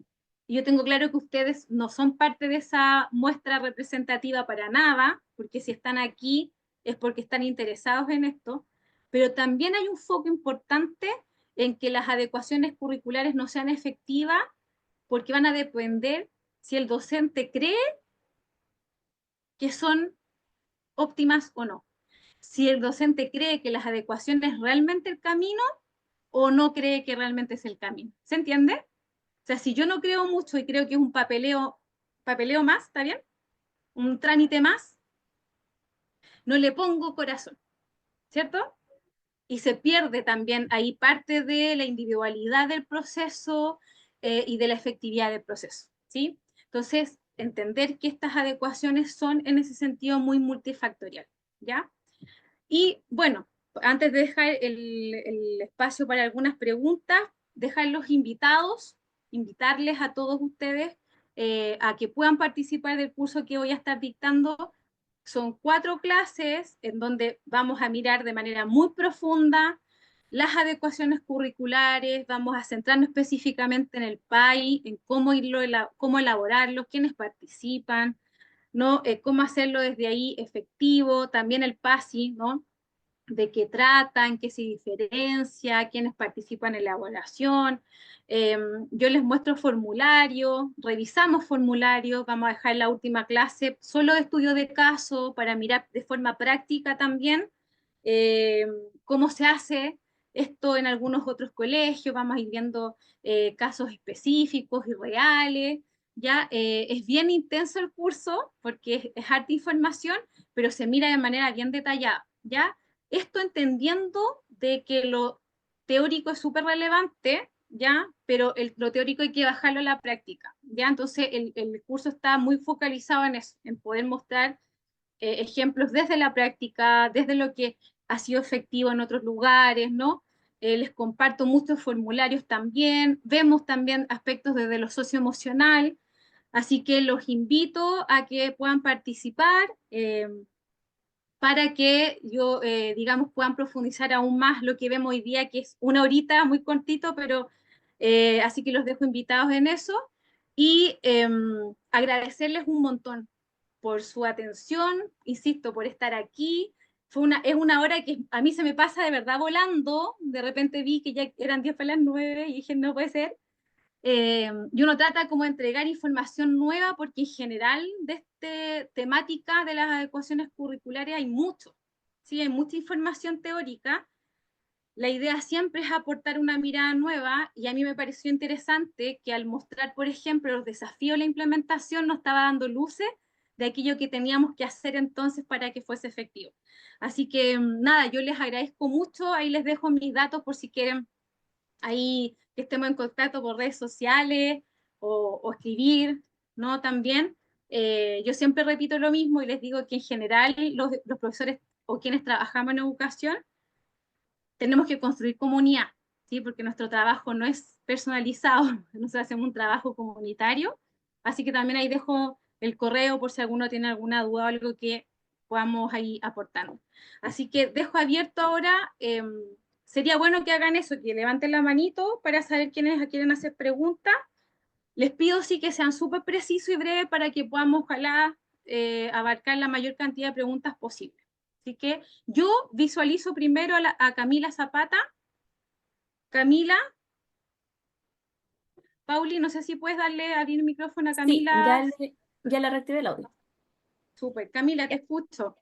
y yo tengo claro que ustedes no son parte de esa muestra representativa para nada, porque si están aquí es porque están interesados en esto, pero también hay un foco importante en que las adecuaciones curriculares no sean efectivas porque van a depender si el docente cree que son óptimas o no. Si el docente cree que las adecuaciones es realmente el camino o no cree que realmente es el camino. ¿Se entiende? O sea, si yo no creo mucho y creo que es un papeleo más, ¿está bien? Un trámite más, no le pongo corazón, ¿cierto? Y se pierde también ahí parte de la individualidad del proceso y de la efectividad del proceso, ¿sí? Entonces, entender que estas adecuaciones son en ese sentido muy multifactorial, ¿ya? Y bueno, antes de dejar el espacio para algunas preguntas, dejar los invitados, invitarles a todos ustedes a que puedan participar del curso que voy a estar dictando. Son 4 clases en donde vamos a mirar de manera muy profunda las adecuaciones curriculares, vamos a centrarnos específicamente en el PAI, en cómo elaborarlos, quiénes participan, ¿no? Cómo hacerlo desde ahí efectivo, también el PASI, ¿no? De qué tratan, qué se diferencia, quiénes participan en la evaluación. Yo les muestro formularios, revisamos formularios, vamos a dejar la última clase solo de estudio de caso para mirar de forma práctica también eh, cómo se hace esto en algunos otros colegios, vamos a ir viendo casos específicos y reales. Ya es bien intenso el curso porque es harta información, pero se mira de manera bien detallada, ¿ya? Esto entendiendo de que lo teórico es súper relevante, ¿ya? Pero lo teórico hay que bajarlo a la práctica, ¿ya? Entonces el curso está muy focalizado en eso, en poder mostrar ejemplos desde la práctica, desde lo que ha sido efectivo en otros lugares, ¿no? Les comparto muchos formularios también, vemos también aspectos desde lo socioemocional, así que los invito a que puedan participar. Para que yo, digamos, puedan profundizar aún más lo que vemos hoy día, que es una horita, muy cortito, pero así que los dejo invitados en eso y agradecerles un montón por su atención, insisto, por estar aquí. Es una hora que a mí se me pasa de verdad volando, de repente vi que ya eran 10 para las 9 y dije, no puede ser, y uno trata como de entregar información nueva porque en general de esta temática de las adecuaciones curriculares hay mucho, ¿sí? Hay mucha información teórica. La idea siempre es aportar una mirada nueva y a mí me pareció interesante que al mostrar, por ejemplo, los desafíos de la implementación nos estaba dando luces de aquello que teníamos que hacer entonces para que fuese efectivo. Así que nada, yo les agradezco mucho, ahí les dejo mis datos por si quieren ahí que estemos en contacto por redes sociales o escribir, ¿no? También. Yo siempre repito lo mismo y les digo que en general los profesores o quienes trabajamos en educación, tenemos que construir comunidad, ¿sí? Porque nuestro trabajo no es personalizado, nosotros hacemos un trabajo comunitario, así que también ahí dejo el correo por si alguno tiene alguna duda o algo que podamos ahí aportar. Así que dejo abierto ahora, sería bueno que hagan eso, que levanten la manito para saber quiénes quieren hacer preguntas. Les pido sí que sean súper precisos y breves para que podamos, ojalá, abarcar la mayor cantidad de preguntas posible. Así que yo visualizo primero a Camila Zapata. Camila, Pauli, no sé si puedes darle abrir el micrófono a Sí, Camila. ya le reactivé el audio. Súper, Camila, te escucho.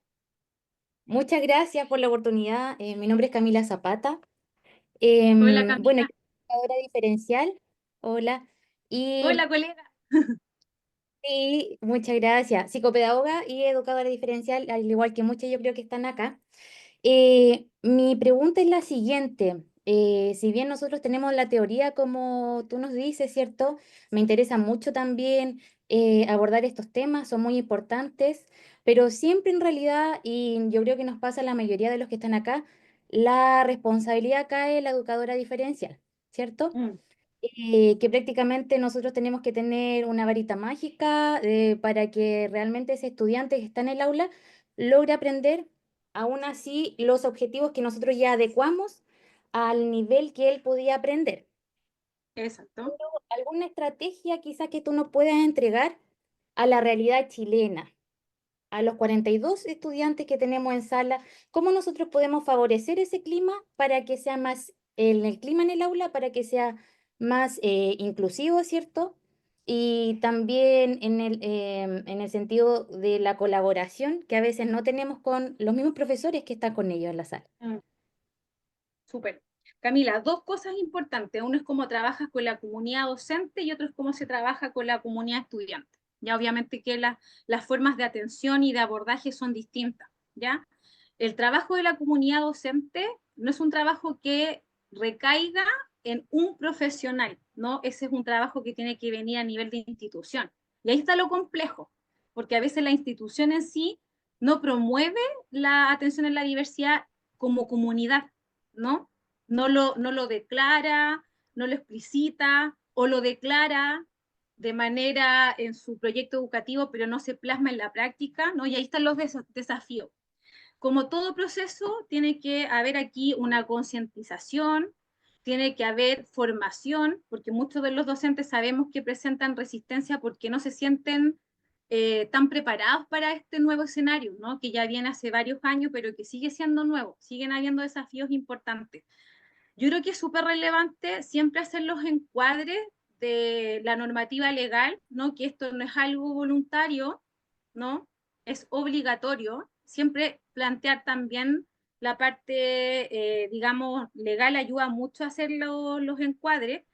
Muchas gracias por la oportunidad. Mi nombre es Camila Zapata. Hola, Bueno, yo Camila. soy educadora diferencial. Hola. Y, Hola, colega. y muchas gracias. Psicopedagoga y educadora diferencial, al igual que muchas yo creo que están acá. Mi pregunta es la siguiente. Si bien nosotros tenemos la teoría, como tú nos dices, ¿cierto? Me interesa mucho también abordar estos temas, son muy importantes, pero siempre en realidad, y yo creo que nos pasa a la mayoría de los que están acá, la responsabilidad cae en la educadora diferencial, ¿cierto? Mm, Que prácticamente nosotros tenemos que tener una varita mágica para que realmente ese estudiante que está en el aula logre aprender, aún así, los objetivos que nosotros ya adecuamos al nivel que él podía aprender. exacto. ¿Alguna estrategia quizás que tú nos puedas entregar a la realidad chilena, a los 42 estudiantes que tenemos en sala? ¿Cómo nosotros podemos favorecer ese clima para que sea más, el clima en el aula, para que sea más inclusivo, ¿cierto? Y también en el sentido de la colaboración que a veces no tenemos con los mismos profesores que están con ellos en la sala. Mm, súper. Camila, dos cosas importantes. Uno es cómo trabajas con la comunidad docente y otro es cómo se trabaja con la comunidad estudiante. Ya obviamente que las formas de atención y de abordaje son distintas, ¿ya? El trabajo de la comunidad docente no es un trabajo que recaiga en un profesional, ¿no? Ese es un trabajo que tiene que venir a nivel de institución. Y ahí está lo complejo, porque a veces la institución en sí no promueve la atención en la diversidad como comunidad, ¿no? No lo declara, no lo explicita o lo declara de manera en su proyecto educativo, pero no se plasma en la práctica, ¿no? Y ahí están los desafíos. Como todo proceso, tiene que haber aquí una concientización, tiene que haber formación, porque muchos de los docentes sabemos que presentan resistencia porque no se sienten tan preparados para este nuevo escenario, ¿no? Que ya viene hace varios años, pero que sigue siendo nuevo, siguen habiendo desafíos importantes. Yo creo que es súper relevante siempre hacer los encuadres de la normativa legal, ¿no? Que esto no es algo voluntario, ¿no? Es obligatorio. Siempre plantear también la parte, digamos, legal ayuda mucho a hacer los encuadres,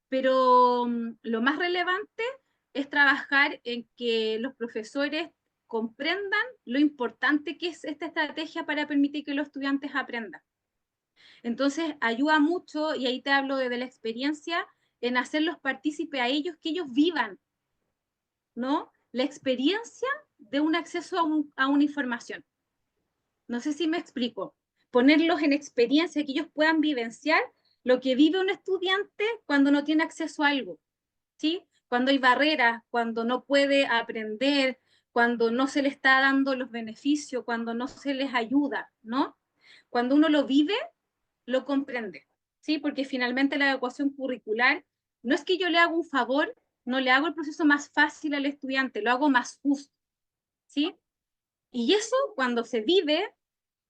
pero lo más relevante es trabajar en que los profesores comprendan lo importante que es esta estrategia para permitir que los estudiantes aprendan. Entonces, ayuda mucho, y ahí te hablo de la experiencia, en hacerlos partícipe a ellos, que ellos vivan, ¿no? La experiencia de un acceso a una información. No sé si me explico. Ponerlos en experiencia, que ellos puedan vivenciar lo que vive un estudiante cuando no tiene acceso a algo, ¿sí? Cuando hay barreras, cuando no puede aprender, cuando no se le está dando los beneficios, cuando no se les ayuda, ¿no? Cuando uno lo vive, lo comprende, ¿sí? Porque finalmente la adecuación curricular no es que yo le haga un favor, no le hago el proceso más fácil al estudiante, lo hago más justo, ¿sí? Y eso cuando se vive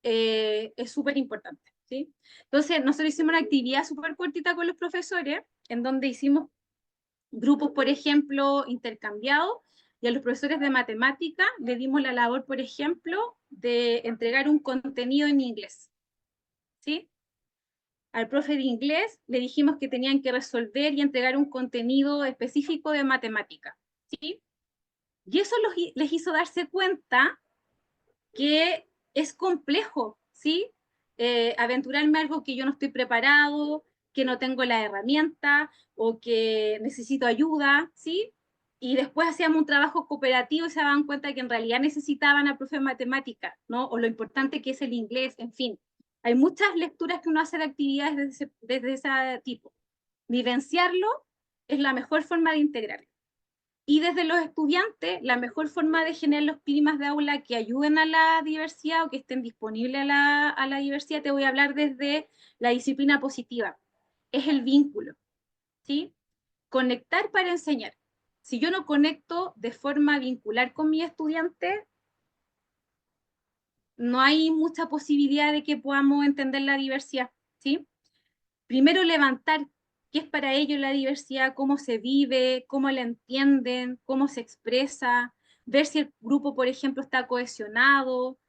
es súper importante, ¿sí? Entonces, nosotros hicimos una actividad súper cortita con los profesores, en donde hicimos grupos, por ejemplo, intercambiados, y a los profesores de matemática le dimos la labor, por ejemplo, de entregar un contenido en inglés, ¿sí? Al profe de inglés le dijimos que tenían que resolver y entregar un contenido específico de matemática, ¿sí? Y eso les hizo darse cuenta que es complejo, ¿sí? Aventurarme a algo que yo no estoy preparado, que no tengo la herramienta o que necesito ayuda, ¿sí? y después hacíamos un trabajo cooperativo y se daban cuenta que en realidad necesitaban a profe de matemática, ¿no? O lo importante que es el inglés, en fin. Hay muchas lecturas que uno hace de actividades desde ese tipo. Vivenciarlo es la mejor forma de integrarlo. Y desde los estudiantes, la mejor forma de generar los climas de aula que ayuden a la diversidad o que estén disponibles a la diversidad, te voy a hablar desde la disciplina positiva. Es el vínculo, ¿sí? Conectar para enseñar. Si yo no conecto de forma vincular con mi estudiante, no hay mucha posibilidad de que podamos entender la diversidad, ¿sí? Primero levantar qué es para ellos la diversidad, cómo se vive, cómo la entienden, cómo se expresa, ver si el grupo, por ejemplo, está cohesionado,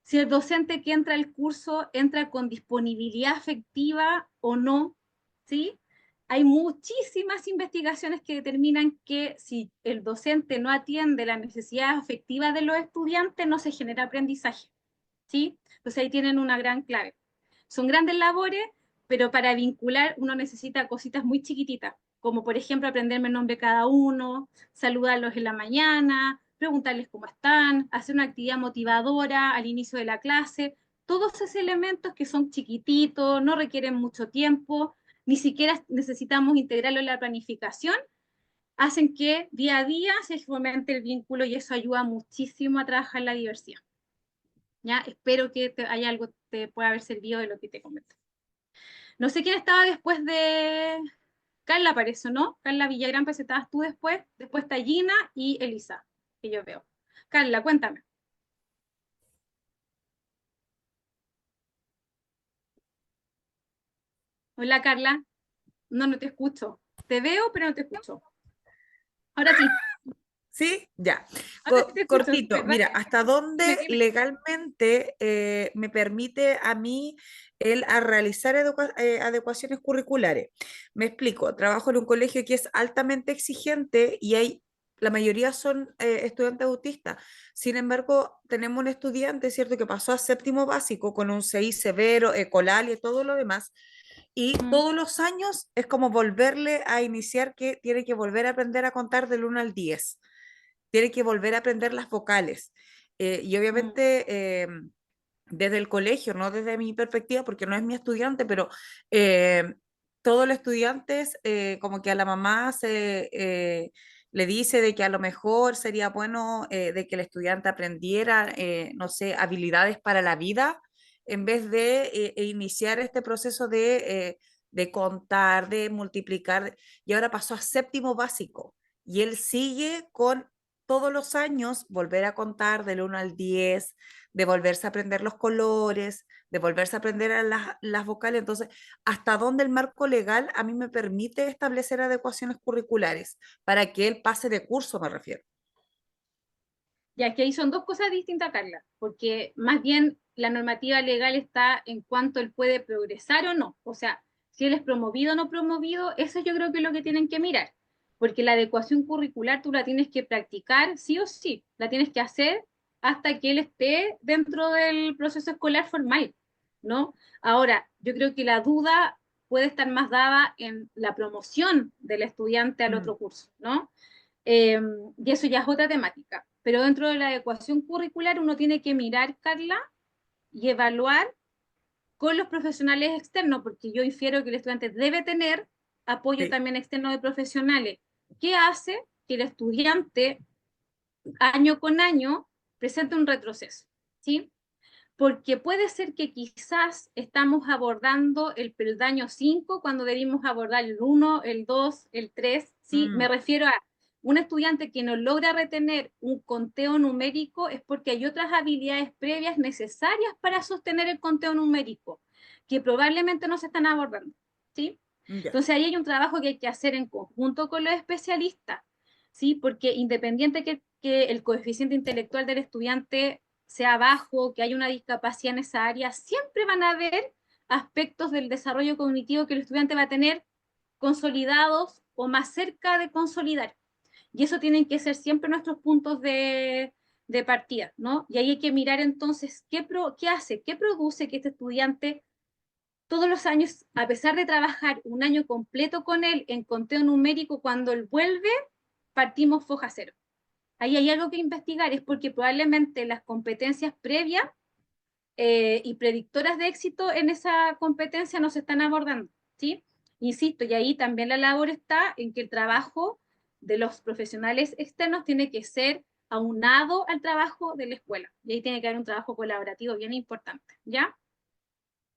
si el docente que entra al curso entra con disponibilidad afectiva o no, ¿sí? Hay muchísimas investigaciones que determinan que si el docente no atiende la necesidad afectiva de los estudiantes, no se genera aprendizaje, ¿sí? Entonces ahí tienen una gran clave. Son grandes labores, pero para vincular uno necesita cositas muy chiquititas, como por ejemplo aprenderme el nombre de cada uno, saludarlos en la mañana, preguntarles cómo están, hacer una actividad motivadora al inicio de la clase, todos esos elementos que son chiquititos, no requieren mucho tiempo, ni siquiera necesitamos integrarlo en la planificación, hacen que día a día se fomente el vínculo y eso ayuda muchísimo a trabajar la diversidad. ¿Ya? Espero que haya algo que te pueda haber servido de lo que te comenté. No sé quién estaba después de Carla, parece, ¿no? Carla Villagrán, pues estabas tú después. Después está Gina y Elisa, que yo veo. Carla, cuéntame. Hola, Carla. No, no te escucho. Te veo, pero no te escucho. Ahora sí, ¿Sí? Ya. ahora sí te escucho. Cortito, Dale, mira, ¿hasta dónde dime. legalmente me permite a mí a realizar adecuaciones curriculares? Me explico, trabajo en un colegio que es altamente exigente y la mayoría son estudiantes autistas. Sin embargo, tenemos un estudiante, ¿cierto?, que pasó a séptimo básico con un CI severo, ECOLAL y todo lo demás. Y Mm, todos los años es como volverle a iniciar que tiene que volver a aprender a contar del 1 al 10, tiene que volver a aprender las vocales. Y mm, obviamente desde el colegio, no desde mi perspectiva, porque no es mi estudiante, pero eh, todos los estudiantes, como que a la mamá le dice de que a lo mejor sería bueno de que el estudiante aprendiera, no sé, habilidades para la vida, en vez de iniciar este proceso de contar, de multiplicar, y ahora pasó a séptimo básico. Y él sigue con todos los años volver a contar del 1 al 10, de volverse a aprender los colores, de volverse a aprender a las vocales. Entonces, ¿hasta dónde el marco legal a mí me permite establecer adecuaciones curriculares para que él pase de curso, me refiero? Ya que ahí son dos cosas distintas, Carla, porque más bien la normativa legal está en cuanto él puede progresar o no. O sea, si él es promovido o no promovido, eso yo creo que es lo que tienen que mirar, porque la adecuación curricular tú la tienes que practicar sí o sí, la tienes que hacer hasta que él esté dentro del proceso escolar formal, ¿no? Ahora, yo creo que la duda puede estar más dada en la promoción del estudiante al Mm, otro curso, ¿no? Y eso ya es otra temática. Pero dentro de la adecuación curricular uno tiene que mirar, Carla, y evaluar con los profesionales externos, porque yo infiero que el estudiante debe tener apoyo sí, también externo de profesionales. ¿Qué hace que el estudiante año con año presente un retroceso? ¿Sí? Porque puede ser que quizás estamos abordando el peldaño 5 cuando debimos abordar el 1, el 2, el 3, ¿sí? Me mm, refiero a un estudiante que no logra retener un conteo numérico es porque hay otras habilidades previas necesarias para sostener el conteo numérico, que probablemente no se están abordando, ¿sí? ya, Entonces ahí hay un trabajo que hay que hacer en conjunto con los especialistas, ¿sí? Porque independiente que el coeficiente intelectual del estudiante sea bajo, que haya una discapacidad en esa área, siempre van a haber aspectos del desarrollo cognitivo que el estudiante va a tener consolidados o más cerca de consolidar. Y eso tienen que ser siempre nuestros puntos de partida, ¿no? Y ahí hay que mirar entonces qué hace, qué produce que este estudiante todos los años, a pesar de trabajar un año completo con él en conteo numérico, cuando él vuelve, partimos foja cero. Ahí hay algo que investigar, es porque probablemente las competencias previas y predictoras de éxito en esa competencia no se están abordando, ¿sí? Insisto, y ahí también la labor está en que el trabajo de los profesionales externos tiene que ser aunado al trabajo de la escuela. Y ahí tiene que haber un trabajo colaborativo bien importante, ¿ya?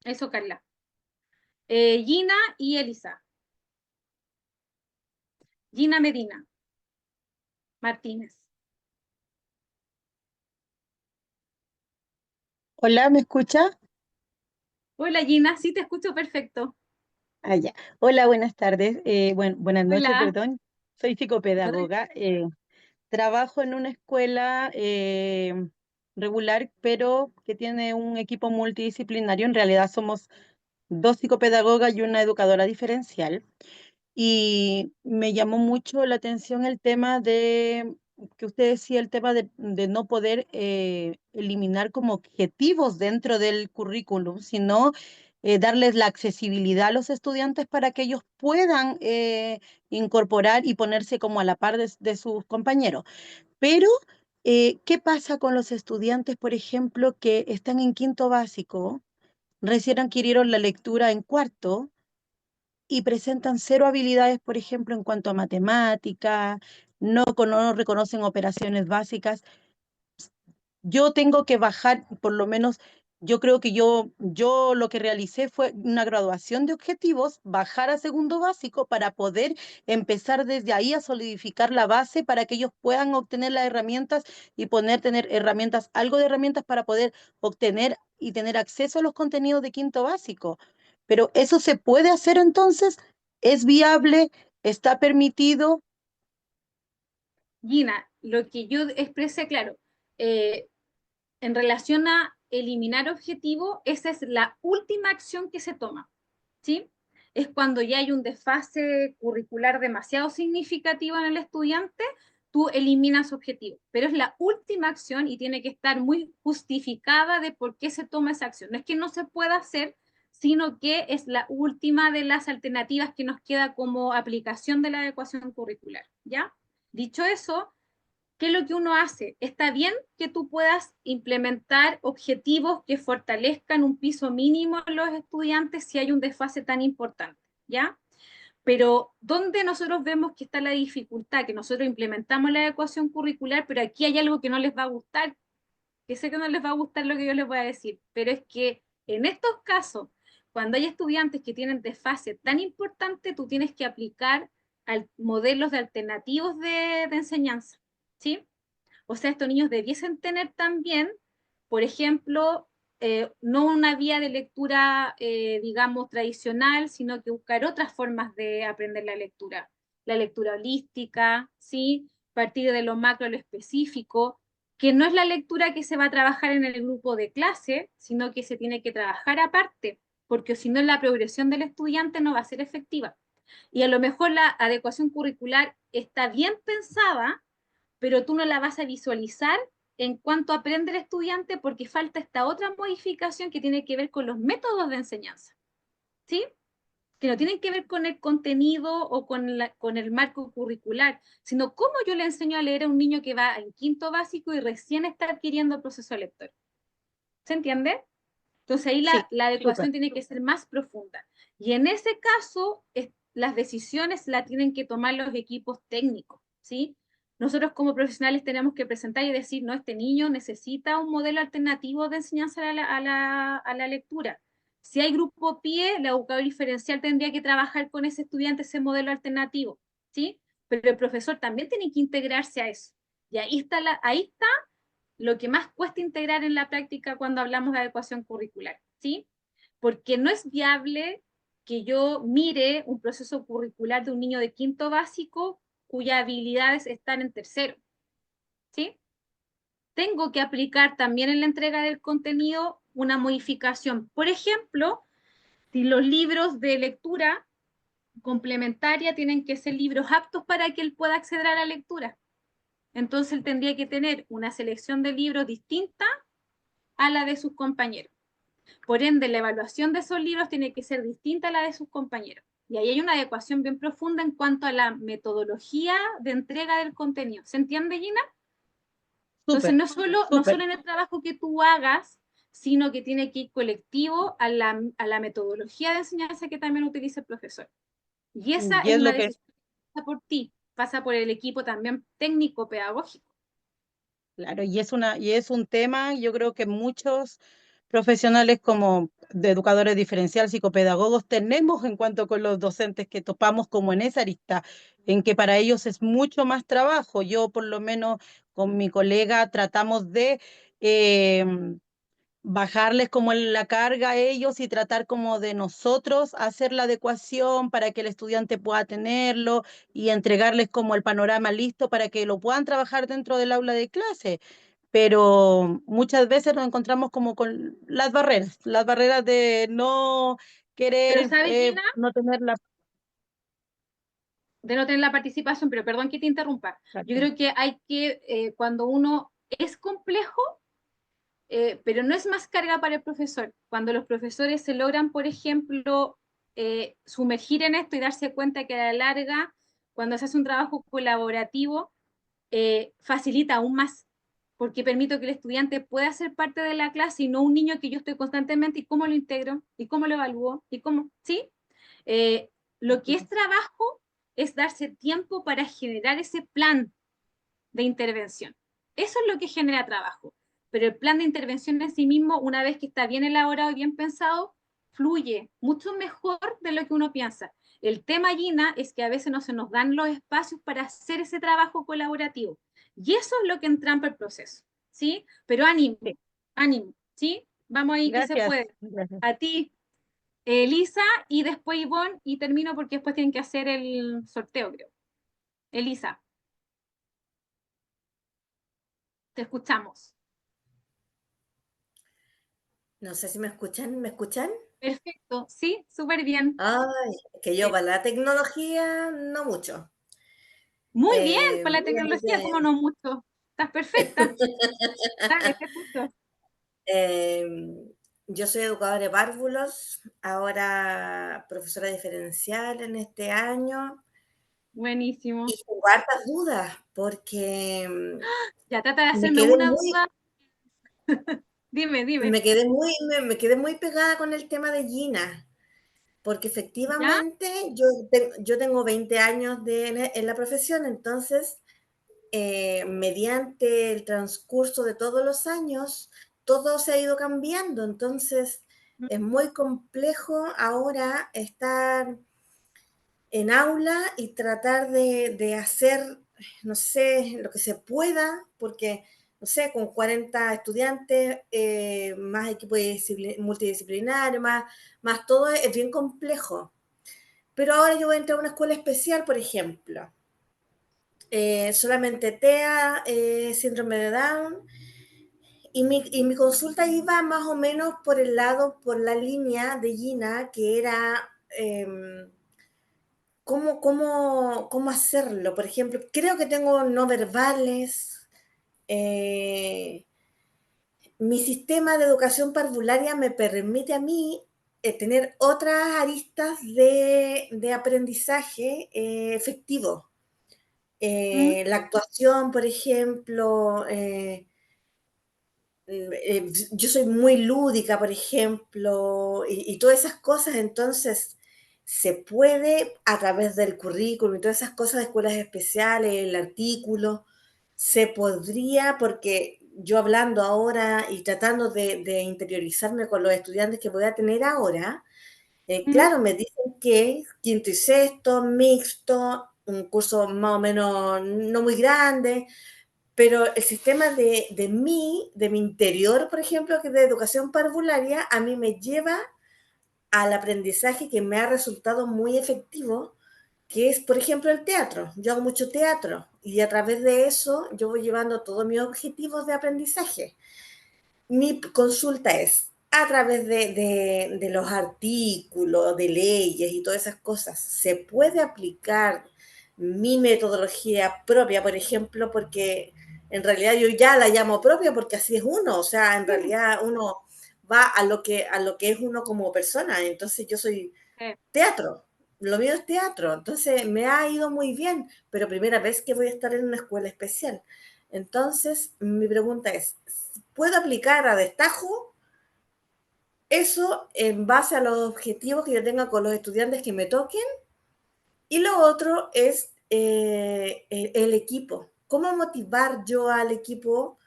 Eso, Carla. Gina y Elisa. Gina Medina Martínez. Hola, ¿me escucha? Hola Gina, sí te escucho perfecto. Ah, ya. Hola, buenas tardes. Buenas noches, Hola. perdón. Soy psicopedagoga. Trabajo en una escuela regular, pero que tiene un equipo multidisciplinario. En realidad somos dos psicopedagogas y una educadora diferencial. Y me llamó mucho la atención el tema de, que usted decía, el tema de no poder eliminar como objetivos dentro del currículum, sino darles la accesibilidad a los estudiantes para que ellos puedan incorporar y ponerse como a la par de sus compañeros. Pero, ¿qué pasa con los estudiantes, por ejemplo, que están en quinto básico, recién adquirieron la lectura en cuarto? Y presentan cero habilidades, por ejemplo, en cuanto a matemática, no reconocen operaciones básicas. Yo tengo que bajar, por lo menos, yo creo que yo lo que realicé fue una graduación de objetivos, bajar a segundo básico para poder empezar desde ahí a solidificar la base para que ellos puedan obtener las herramientas y poder tener herramientas, algo de herramientas para poder obtener y tener acceso a los contenidos de quinto básico. Pero eso se puede hacer entonces, es viable, está permitido. Gina, lo que yo expresé, claro, eh, en relación a eliminar objetivos, esa es la última acción que se toma, ¿sí? Es cuando ya hay un desfase curricular demasiado significativo en el estudiante, tú eliminas objetivos, pero es la última acción y tiene que estar muy justificada de por qué se toma esa acción. No es que no se pueda hacer, sino que es la última de las alternativas que nos queda como aplicación de la adecuación curricular, ¿ya? Dicho eso, ¿qué es lo que uno hace? Está bien que tú puedas implementar objetivos que fortalezcan un piso mínimo en los estudiantes si hay un desfase tan importante, ¿ya? Pero ¿dónde nosotros vemos que está la dificultad? Que nosotros implementamos la adecuación curricular, pero aquí hay algo que no les va a gustar, que sé que no les va a gustar lo que yo les voy a decir, pero es que en estos casos, cuando hay estudiantes que tienen desfase tan importante, tú tienes que aplicar modelos de alternativos de enseñanza, ¿sí? O sea, estos niños debiesen tener también, por ejemplo, no una vía de lectura, digamos, tradicional, sino que buscar otras formas de aprender la lectura. La lectura holística, ¿sí? Partir de lo macro a lo específico, que no es la lectura que se va a trabajar en el grupo de clase, sino que se tiene que trabajar aparte, porque si no la progresión del estudiante no va a ser efectiva. Y a lo mejor la adecuación curricular está bien pensada, pero tú no la vas a visualizar en cuanto aprende el estudiante porque falta esta otra modificación que tiene que ver con los métodos de enseñanza, ¿sí? Que no tienen que ver con el contenido o con el marco curricular, sino cómo yo le enseño a leer a un niño que va en quinto básico y recién está adquiriendo el proceso lector. ¿Se entiende? Entonces ahí Sí, la súper. adecuación tiene que ser más profunda. Y en ese caso, las decisiones las tienen que tomar los equipos técnicos, ¿sí? Nosotros como profesionales tenemos que presentar y decir, no, este niño necesita un modelo alternativo de enseñanza a la lectura. Si hay grupo PIE, la educadora diferencial tendría que trabajar con ese estudiante ese modelo alternativo, ¿sí? Pero el profesor también tiene que integrarse a eso. Y ahí está lo que más cuesta integrar en la práctica cuando hablamos de adecuación curricular, ¿sí? Porque no es viable que yo mire un proceso curricular de un niño de quinto básico cuyas habilidades están en tercero, ¿sí? Tengo que aplicar también en la entrega del contenido una modificación. Por ejemplo, si los libros de lectura complementaria tienen que ser libros aptos para que él pueda acceder a la lectura. Entonces él tendría que tener una selección de libros distinta a la de sus compañeros. Por ende, la evaluación de esos libros tiene que ser distinta a la de sus compañeros. Y ahí hay una adecuación bien profunda en cuanto a la metodología de entrega del contenido. ¿Se entiende, Gina? Entonces, Súper, no súper. solo en el trabajo que tú hagas, sino que tiene que ir colectivo a la metodología de enseñanza que también utiliza el profesor. Y esa Y es es una lo que, decisión que pasa por ti, pasa por el equipo también técnico-pedagógico. claro, y es un tema, yo creo que muchos profesionales como de educadores diferenciales, psicopedagogos, tenemos en cuanto con los docentes que topamos como en esa arista, en que para ellos es mucho más trabajo. Yo por lo menos con mi colega tratamos de bajarles como la carga a ellos y tratar como de nosotros hacer la adecuación para que el estudiante pueda tenerlo y entregarles como el panorama listo para que lo puedan trabajar dentro del aula de clase. Pero muchas veces nos encontramos como con las barreras de no Pero, querer, ¿sabes, Gina? no tener la... De no tener la participación, pero perdón que te interrumpa. Yo creo que hay que, cuando uno es complejo, pero no es más carga para el profesor. Cuando los profesores se logran, por ejemplo, sumergir en esto y darse cuenta que a la larga, cuando se hace un trabajo colaborativo, facilita aún más, porque permito que el estudiante pueda ser parte de la clase y no un niño que yo estoy constantemente y cómo lo integro y cómo lo evalúo y cómo, ¿sí? Lo que es trabajo es darse tiempo para generar ese plan de intervención. Eso es lo que genera trabajo. Pero el plan de intervención en sí mismo, una vez que está bien elaborado y bien pensado, fluye mucho mejor de lo que uno piensa. El tema, Gina, es que a veces no se nos dan los espacios para hacer ese trabajo colaborativo. Y eso es lo que entrampa el proceso, ¿sí? Pero ánimo, Sí, ánimo, ¿sí? Vamos ahí que se gracias, puede. gracias. A ti, Elisa, y después Ivonne, y termino porque después tienen que hacer el sorteo, creo. Elisa, te escuchamos. No sé si me escuchan, ¿me escuchan? Perfecto, sí, súper bien. Ay, es que yo Eh, para la tecnología no mucho. Muy bien, con la Mira, tecnología, como no mucho. Estás perfecta. Dale, te escucho. yo soy educadora de párvulos, ahora profesora diferencial en este año Buenísimo. y tengo hartas dudas porque Ya trata de me hacerme quedé una muy, duda. Dime, dime. me quedé muy pegada con el tema de Gina. Porque ¿Ya? efectivamente yo tengo 20 años en la profesión, entonces, mediante el transcurso de todos los años, todo se ha ido cambiando, entonces es muy complejo ahora estar en aula y tratar de hacer, no sé, lo que se pueda, porque, no sé, con 40 estudiantes, más equipo multidisciplinario, más todo es bien complejo. Pero ahora yo voy a entrar a una escuela especial, por ejemplo. Solamente TEA, síndrome de Down, y mi consulta iba más o menos por el lado, por la línea de Gina, que era cómo hacerlo. Por ejemplo, creo que tengo no verbales. eh, Mi sistema de educación parvularia me permite a mí tener otras aristas de aprendizaje efectivo. Mm, La actuación, por ejemplo, yo soy muy lúdica, por ejemplo, y todas esas cosas, entonces se puede a través del currículum y todas esas cosas de escuelas especiales, el artículo, se podría, porque yo hablando ahora y tratando de interiorizarme con los estudiantes que voy a tener ahora, mm, claro, me dicen que quinto y sexto, mixto, un curso más o menos no muy grande, pero el sistema de mi interior, por ejemplo, que es de educación parvularia, a mí me lleva al aprendizaje que me ha resultado muy efectivo, que es, por ejemplo, el teatro. Yo hago mucho teatro y a través de eso yo voy llevando todos mis objetivos de aprendizaje. Mi consulta es, a través de los artículos, de leyes y todas esas cosas, ¿se puede aplicar mi metodología propia, por ejemplo? Porque en realidad yo ya la llamo propia porque así es uno, o sea, en sí, realidad uno va a lo que es uno como persona, entonces yo soy eh, teatro. lo mío es teatro, entonces me ha ido muy bien, pero primera vez que voy a estar en una escuela especial. Entonces, mi pregunta es, ¿puedo aplicar a destajo eso en base a los objetivos que yo tenga con los estudiantes que me toquen? Y lo otro es el equipo. ¿Cómo motivar yo al equipo,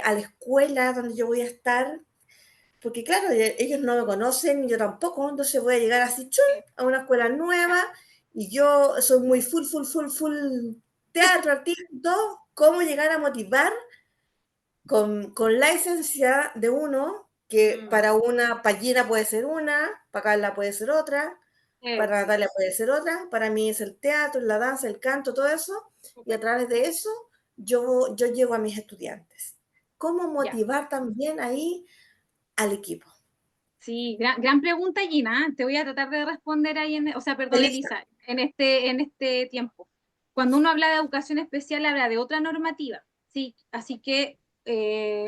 a la escuela donde yo voy a estar? Porque claro, ellos no me conocen, yo tampoco, entonces voy a llegar así, ¡chun!, a una escuela nueva y yo soy muy full teatro, artista, todo. ¿Cómo llegar a motivar con la esencia de uno, que para una Pallina puede ser una, para Carla puede ser otra, para Natalia puede ser otra, para mí es el teatro, la danza, el canto, todo eso, y a través de eso yo llego a mis estudiantes. ¿Cómo Ya. motivar también ahí al equipo? Sí, gran pregunta, Gina. Te voy a tratar de responder ahí, o sea, perdón, Elisa. Elisa, en este tiempo. Cuando uno habla de educación especial, habla de otra normativa, ¿sí? Así que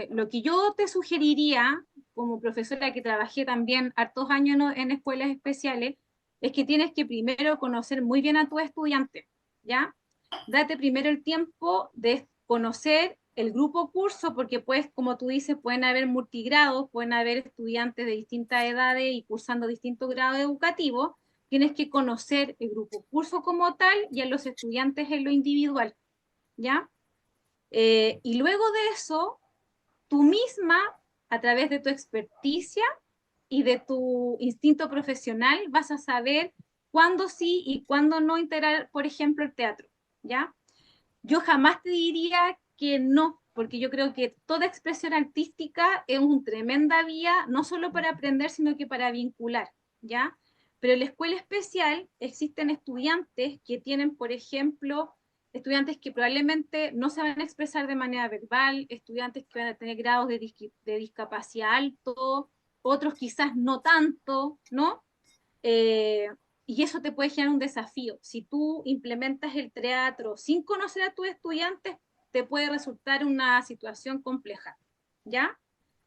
lo que yo te sugeriría, como profesora que trabajé también hartos años en escuelas especiales, es que tienes que primero conocer muy bien a tu estudiante, ¿ya? Date primero el tiempo de conocer el grupo curso, porque pues, como tú dices, pueden haber multigrados, pueden haber estudiantes de distintas edades y cursando distintos grados educativos. Tienes que conocer el grupo curso como tal y a los estudiantes en lo individual, ¿ya? Y luego de eso, tú misma, a través de tu experticia y de tu instinto profesional, vas a saber cuándo sí y cuándo no integrar, por ejemplo, el teatro, ¿ya? Yo jamás te diría que no, porque yo creo que toda expresión artística es una tremenda vía, no solo para aprender, sino que para vincular, ¿ya? Pero en la escuela especial existen estudiantes que tienen, por ejemplo, estudiantes que probablemente no se van a expresar de manera verbal, estudiantes que van a tener grados de discapacidad alto, otros quizás no tanto, ¿no? Eh, y eso te puede generar un desafío. Si tú implementas el teatro sin conocer a tus estudiantes, te puede resultar una situación compleja, ¿ya?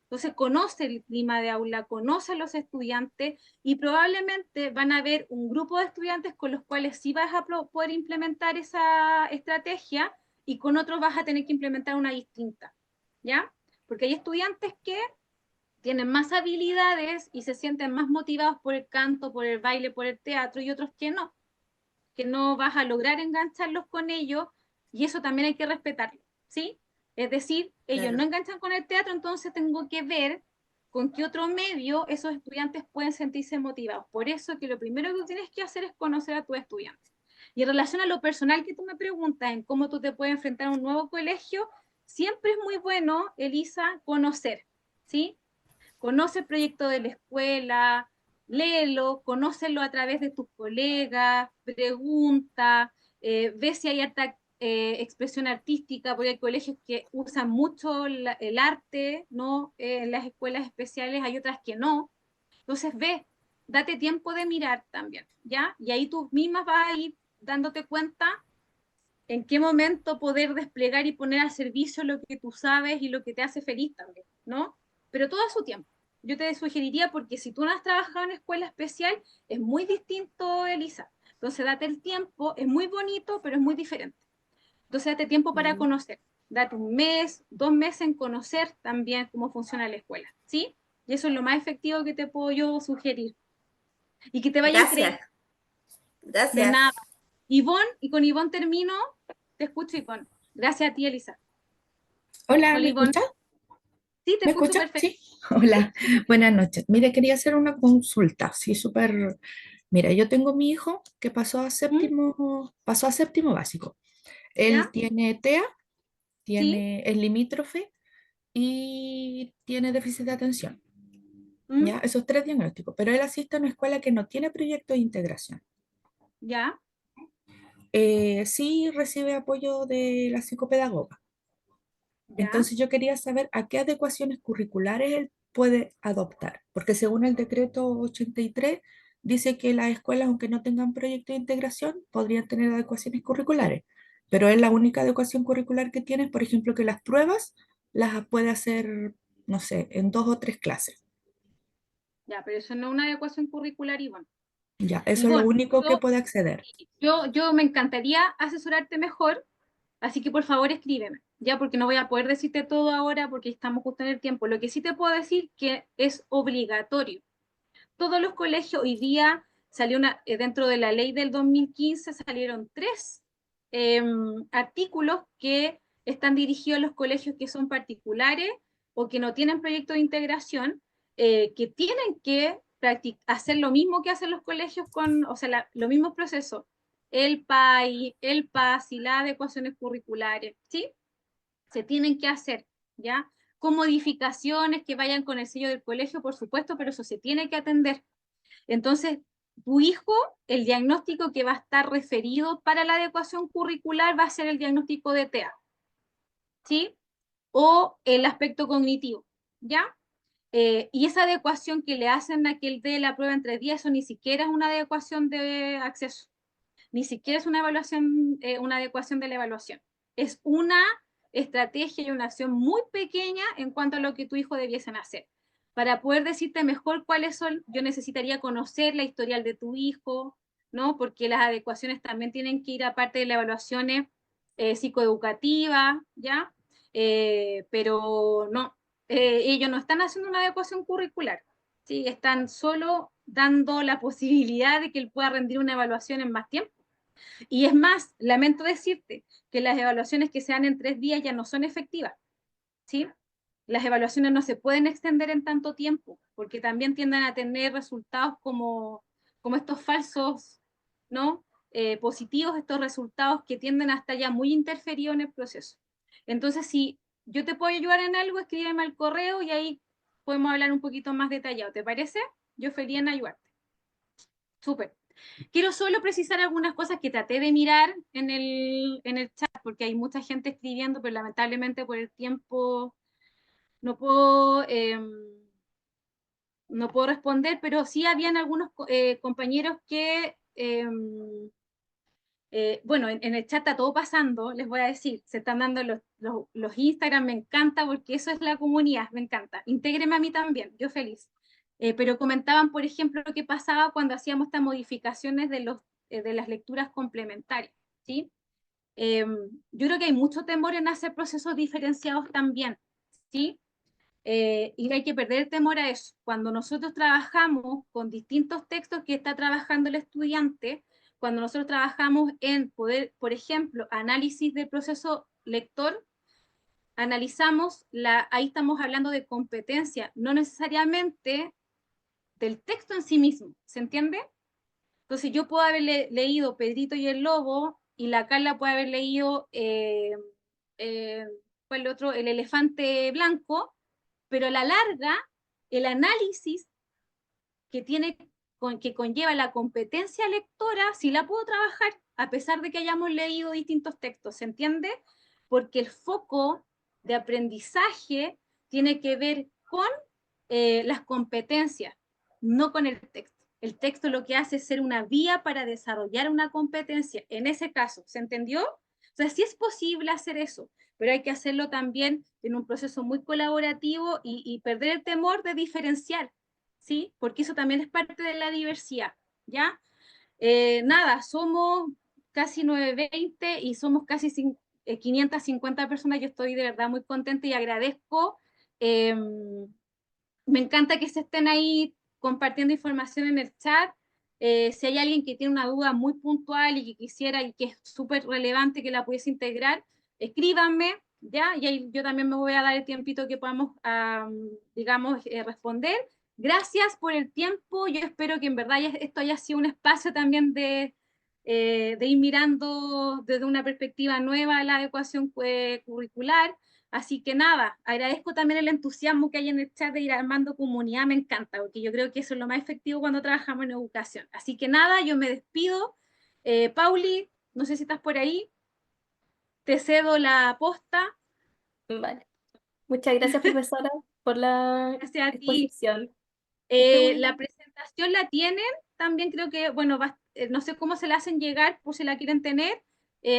Entonces conoce el clima de aula, conoce a los estudiantes y probablemente van a haber un grupo de estudiantes con los cuales sí vas a poder implementar esa estrategia y con otros vas a tener que implementar una distinta, ¿ya? Porque hay estudiantes que tienen más habilidades y se sienten más motivados por el canto, por el baile, por el teatro, y otros que no vas a lograr engancharlos con ellos, y eso también hay que respetarlo, ¿sí? Es decir, ellos Claro. no enganchan con el teatro, entonces tengo que ver con qué otro medio esos estudiantes pueden sentirse motivados. Por eso que lo primero que tienes que hacer es conocer a tus estudiantes. Y en relación a lo personal que tú me preguntas, en cómo tú te puedes enfrentar a un nuevo colegio, siempre es muy bueno, Elisa, conocer, ¿sí? Conoce el proyecto de la escuela, léelo, conócelo a través de tus colegas, pregunta, ve si hay harta expresión artística, porque hay colegios que usan mucho el arte, ¿no? En las escuelas especiales hay otras que no. Entonces ve, date tiempo de mirar también, ¿ya? Y ahí tú mismas vas a ir dándote cuenta en qué momento poder desplegar y poner a servicio lo que tú sabes y lo que te hace feliz también, ¿no? Pero todo a su tiempo. Yo te sugeriría, porque si tú no has trabajado en escuela especial, es muy distinto, Elisa. Entonces, date el tiempo, es muy bonito, pero es muy diferente. Entonces, date tiempo para conocer. Date un mes, 2 meses en conocer también cómo funciona la escuela, ¿sí? Y eso es lo más efectivo que te puedo yo sugerir. Y que te vaya increíble. Gracias, De gracias. nada. Ivonne, y con Ivonne termino. Te escucho, Ivonne. Gracias a ti, Elisa. Hola, Hola, ¿me Ivonne. escucha? Sí, te ¿Me escucho escucha? perfecto. Sí. Hola, buenas noches. Mire, quería hacer una consulta, sí, súper. Mira, yo tengo mi hijo que ¿Mm? pasó a séptimo básico. Él ¿Ya? tiene TEA, ¿Sí? es limítrofe y tiene déficit de atención. ¿Mm? ¿Ya? Esos tres diagnósticos, pero él asiste a una escuela que no tiene proyecto de integración. ¿Ya? Sí recibe apoyo de la psicopedagoga. ¿Ya? Entonces yo quería saber a qué adecuaciones curriculares él puede adoptar, porque según el decreto 83 dice que las escuelas, aunque no tengan proyecto de integración, podrían tener adecuaciones curriculares, pero él la única adecuación curricular que tiene es, por ejemplo, que las pruebas las puede hacer, no sé, en 2 o 3 clases. Ya, pero eso no es una adecuación curricular, Ivonne. Ya, Y eso es lo bueno, único que puede acceder. yo me encantaría asesorarte mejor, así que por favor escríbeme, ya, porque no voy a poder decirte todo ahora porque estamos justo en el tiempo. Lo que sí te puedo decir que es obligatorio. Todos los colegios, hoy día salió dentro de la ley del 2015 salieron 3 artículos que están dirigidos a los colegios que son particulares o que no tienen proyecto de integración, que tienen que hacer lo mismo que hacen los colegios o sea, los mismos procesos, el PAI, el PAS y las adecuaciones curriculares, ¿sí? Se tienen que hacer, ¿ya? Con modificaciones que vayan con el sello del colegio, por supuesto, pero eso se tiene que atender. Entonces, tu hijo, el diagnóstico que va a estar referido para la adecuación curricular va a ser el diagnóstico de TEA, ¿sí? O el aspecto cognitivo, ¿ya? Y esa adecuación que le hacen a que él dé la prueba en 3 días, eso ni siquiera es una adecuación de acceso, ni siquiera es una evaluación, una adecuación de la evaluación. Es una estrategia y una acción muy pequeña en cuanto a lo que tu hijo debiesen hacer. Para poder decirte mejor cuáles son, yo necesitaría conocer la historial de tu hijo, ¿no? Porque las adecuaciones también tienen que ir aparte de las evaluaciones psicoeducativas, ¿ya? Pero no, ellos no están haciendo una adecuación curricular, ¿sí? Están solo dando la posibilidad de que él pueda rendir una evaluación en más tiempo. Y es más, lamento decirte que las evaluaciones que se dan en 3 días ya no son efectivas, ¿sí? Las evaluaciones no se pueden extender en tanto tiempo, porque también tienden a tener resultados como estos falsos, ¿no? Positivos, estos resultados que tienden a estar ya muy interferidos en el proceso. Entonces, si yo te puedo ayudar en algo, escríbeme al correo y ahí podemos hablar un poquito más detallado. ¿Te parece? Yo feliz en ayudarte. Súper. Quiero solo precisar algunas cosas que traté de mirar en el chat, porque hay mucha gente escribiendo, pero lamentablemente por el tiempo no puedo, no puedo responder, pero sí habían algunos compañeros que, bueno, en el chat está todo pasando, les voy a decir, se están dando los Instagram, me encanta porque eso es la comunidad, me encanta. Intégreme a mí también, yo feliz. Pero comentaban, por ejemplo, lo que pasaba cuando hacíamos estas modificaciones de las lecturas complementarias, ¿sí? Yo creo que hay mucho temor en hacer procesos diferenciados también, ¿sí? Y hay que perder el temor a eso. Cuando nosotros trabajamos con distintos textos que está trabajando el estudiante, cuando nosotros trabajamos en poder, por ejemplo, análisis del proceso lector, analizamos, ahí estamos hablando de competencia, no necesariamente del texto en sí mismo, ¿se entiende? Entonces yo puedo haber leído Pedrito y el Lobo y la Carla puede haber leído ¿cuál otro? El elefante blanco, pero a la larga el análisis que conlleva la competencia lectora, sí la puedo trabajar, a pesar de que hayamos leído distintos textos, ¿se entiende? Porque el foco de aprendizaje tiene que ver con las competencias, no con el texto. El texto lo que hace es ser una vía para desarrollar una competencia. En ese caso, ¿se entendió? O sea, sí es posible hacer eso, pero hay que hacerlo también en un proceso muy colaborativo y perder el temor de diferenciar, ¿sí? Porque eso también es parte de la diversidad, ¿ya? Nada, somos casi 920 y somos casi 550 personas. Yo estoy de verdad muy contenta y agradezco. Eh, Me encanta que se estén ahí compartiendo información en el chat. Si hay alguien que tiene una duda muy puntual y que quisiera y que es súper relevante que la pudiese integrar, escríbanme, ¿ya? Y ahí yo también me voy a dar el tiempito que podamos, digamos, responder. Gracias por el tiempo. Yo espero que en verdad esto haya sido un espacio también de ir mirando desde una perspectiva nueva la adecuación curricular. Así que nada, agradezco también el entusiasmo que hay en el chat de ir armando comunidad, me encanta, porque yo creo que eso es lo más efectivo cuando trabajamos en educación. Así que nada, yo me despido. Pauli, no sé si estás por ahí, te cedo la posta. Vale. Muchas gracias, profesora, por la Gracias a ti. exposición. Que esté muy La bien. presentación la tienen, también creo que, bueno, no sé cómo se la hacen llegar por si la quieren tener.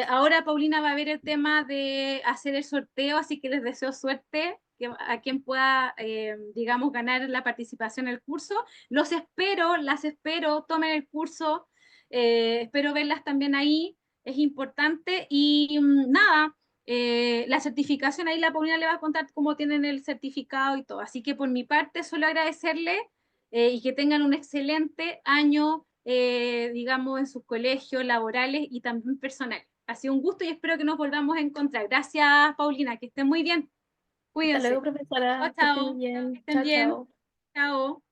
Ahora Paulina va a ver el tema de hacer el sorteo, así que les deseo suerte, a quien pueda, digamos, ganar la participación en el curso. Los espero, las espero, tomen el curso, espero verlas también ahí, es importante. Y nada, la certificación, ahí la Paulina le va a contar cómo tienen el certificado y todo. Así que por mi parte, solo agradecerle y que tengan un excelente año, digamos, en sus colegios laborales y también personales. Ha sido un gusto y espero que nos volvamos a encontrar. Gracias, Paulina, que estén muy bien. Hasta Cuídense. luego, profesora. Chao, Que estén chao. Que bien. estén Chao, bien. chao. Chao.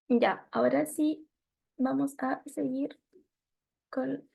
Ya, ahora sí vamos a seguir con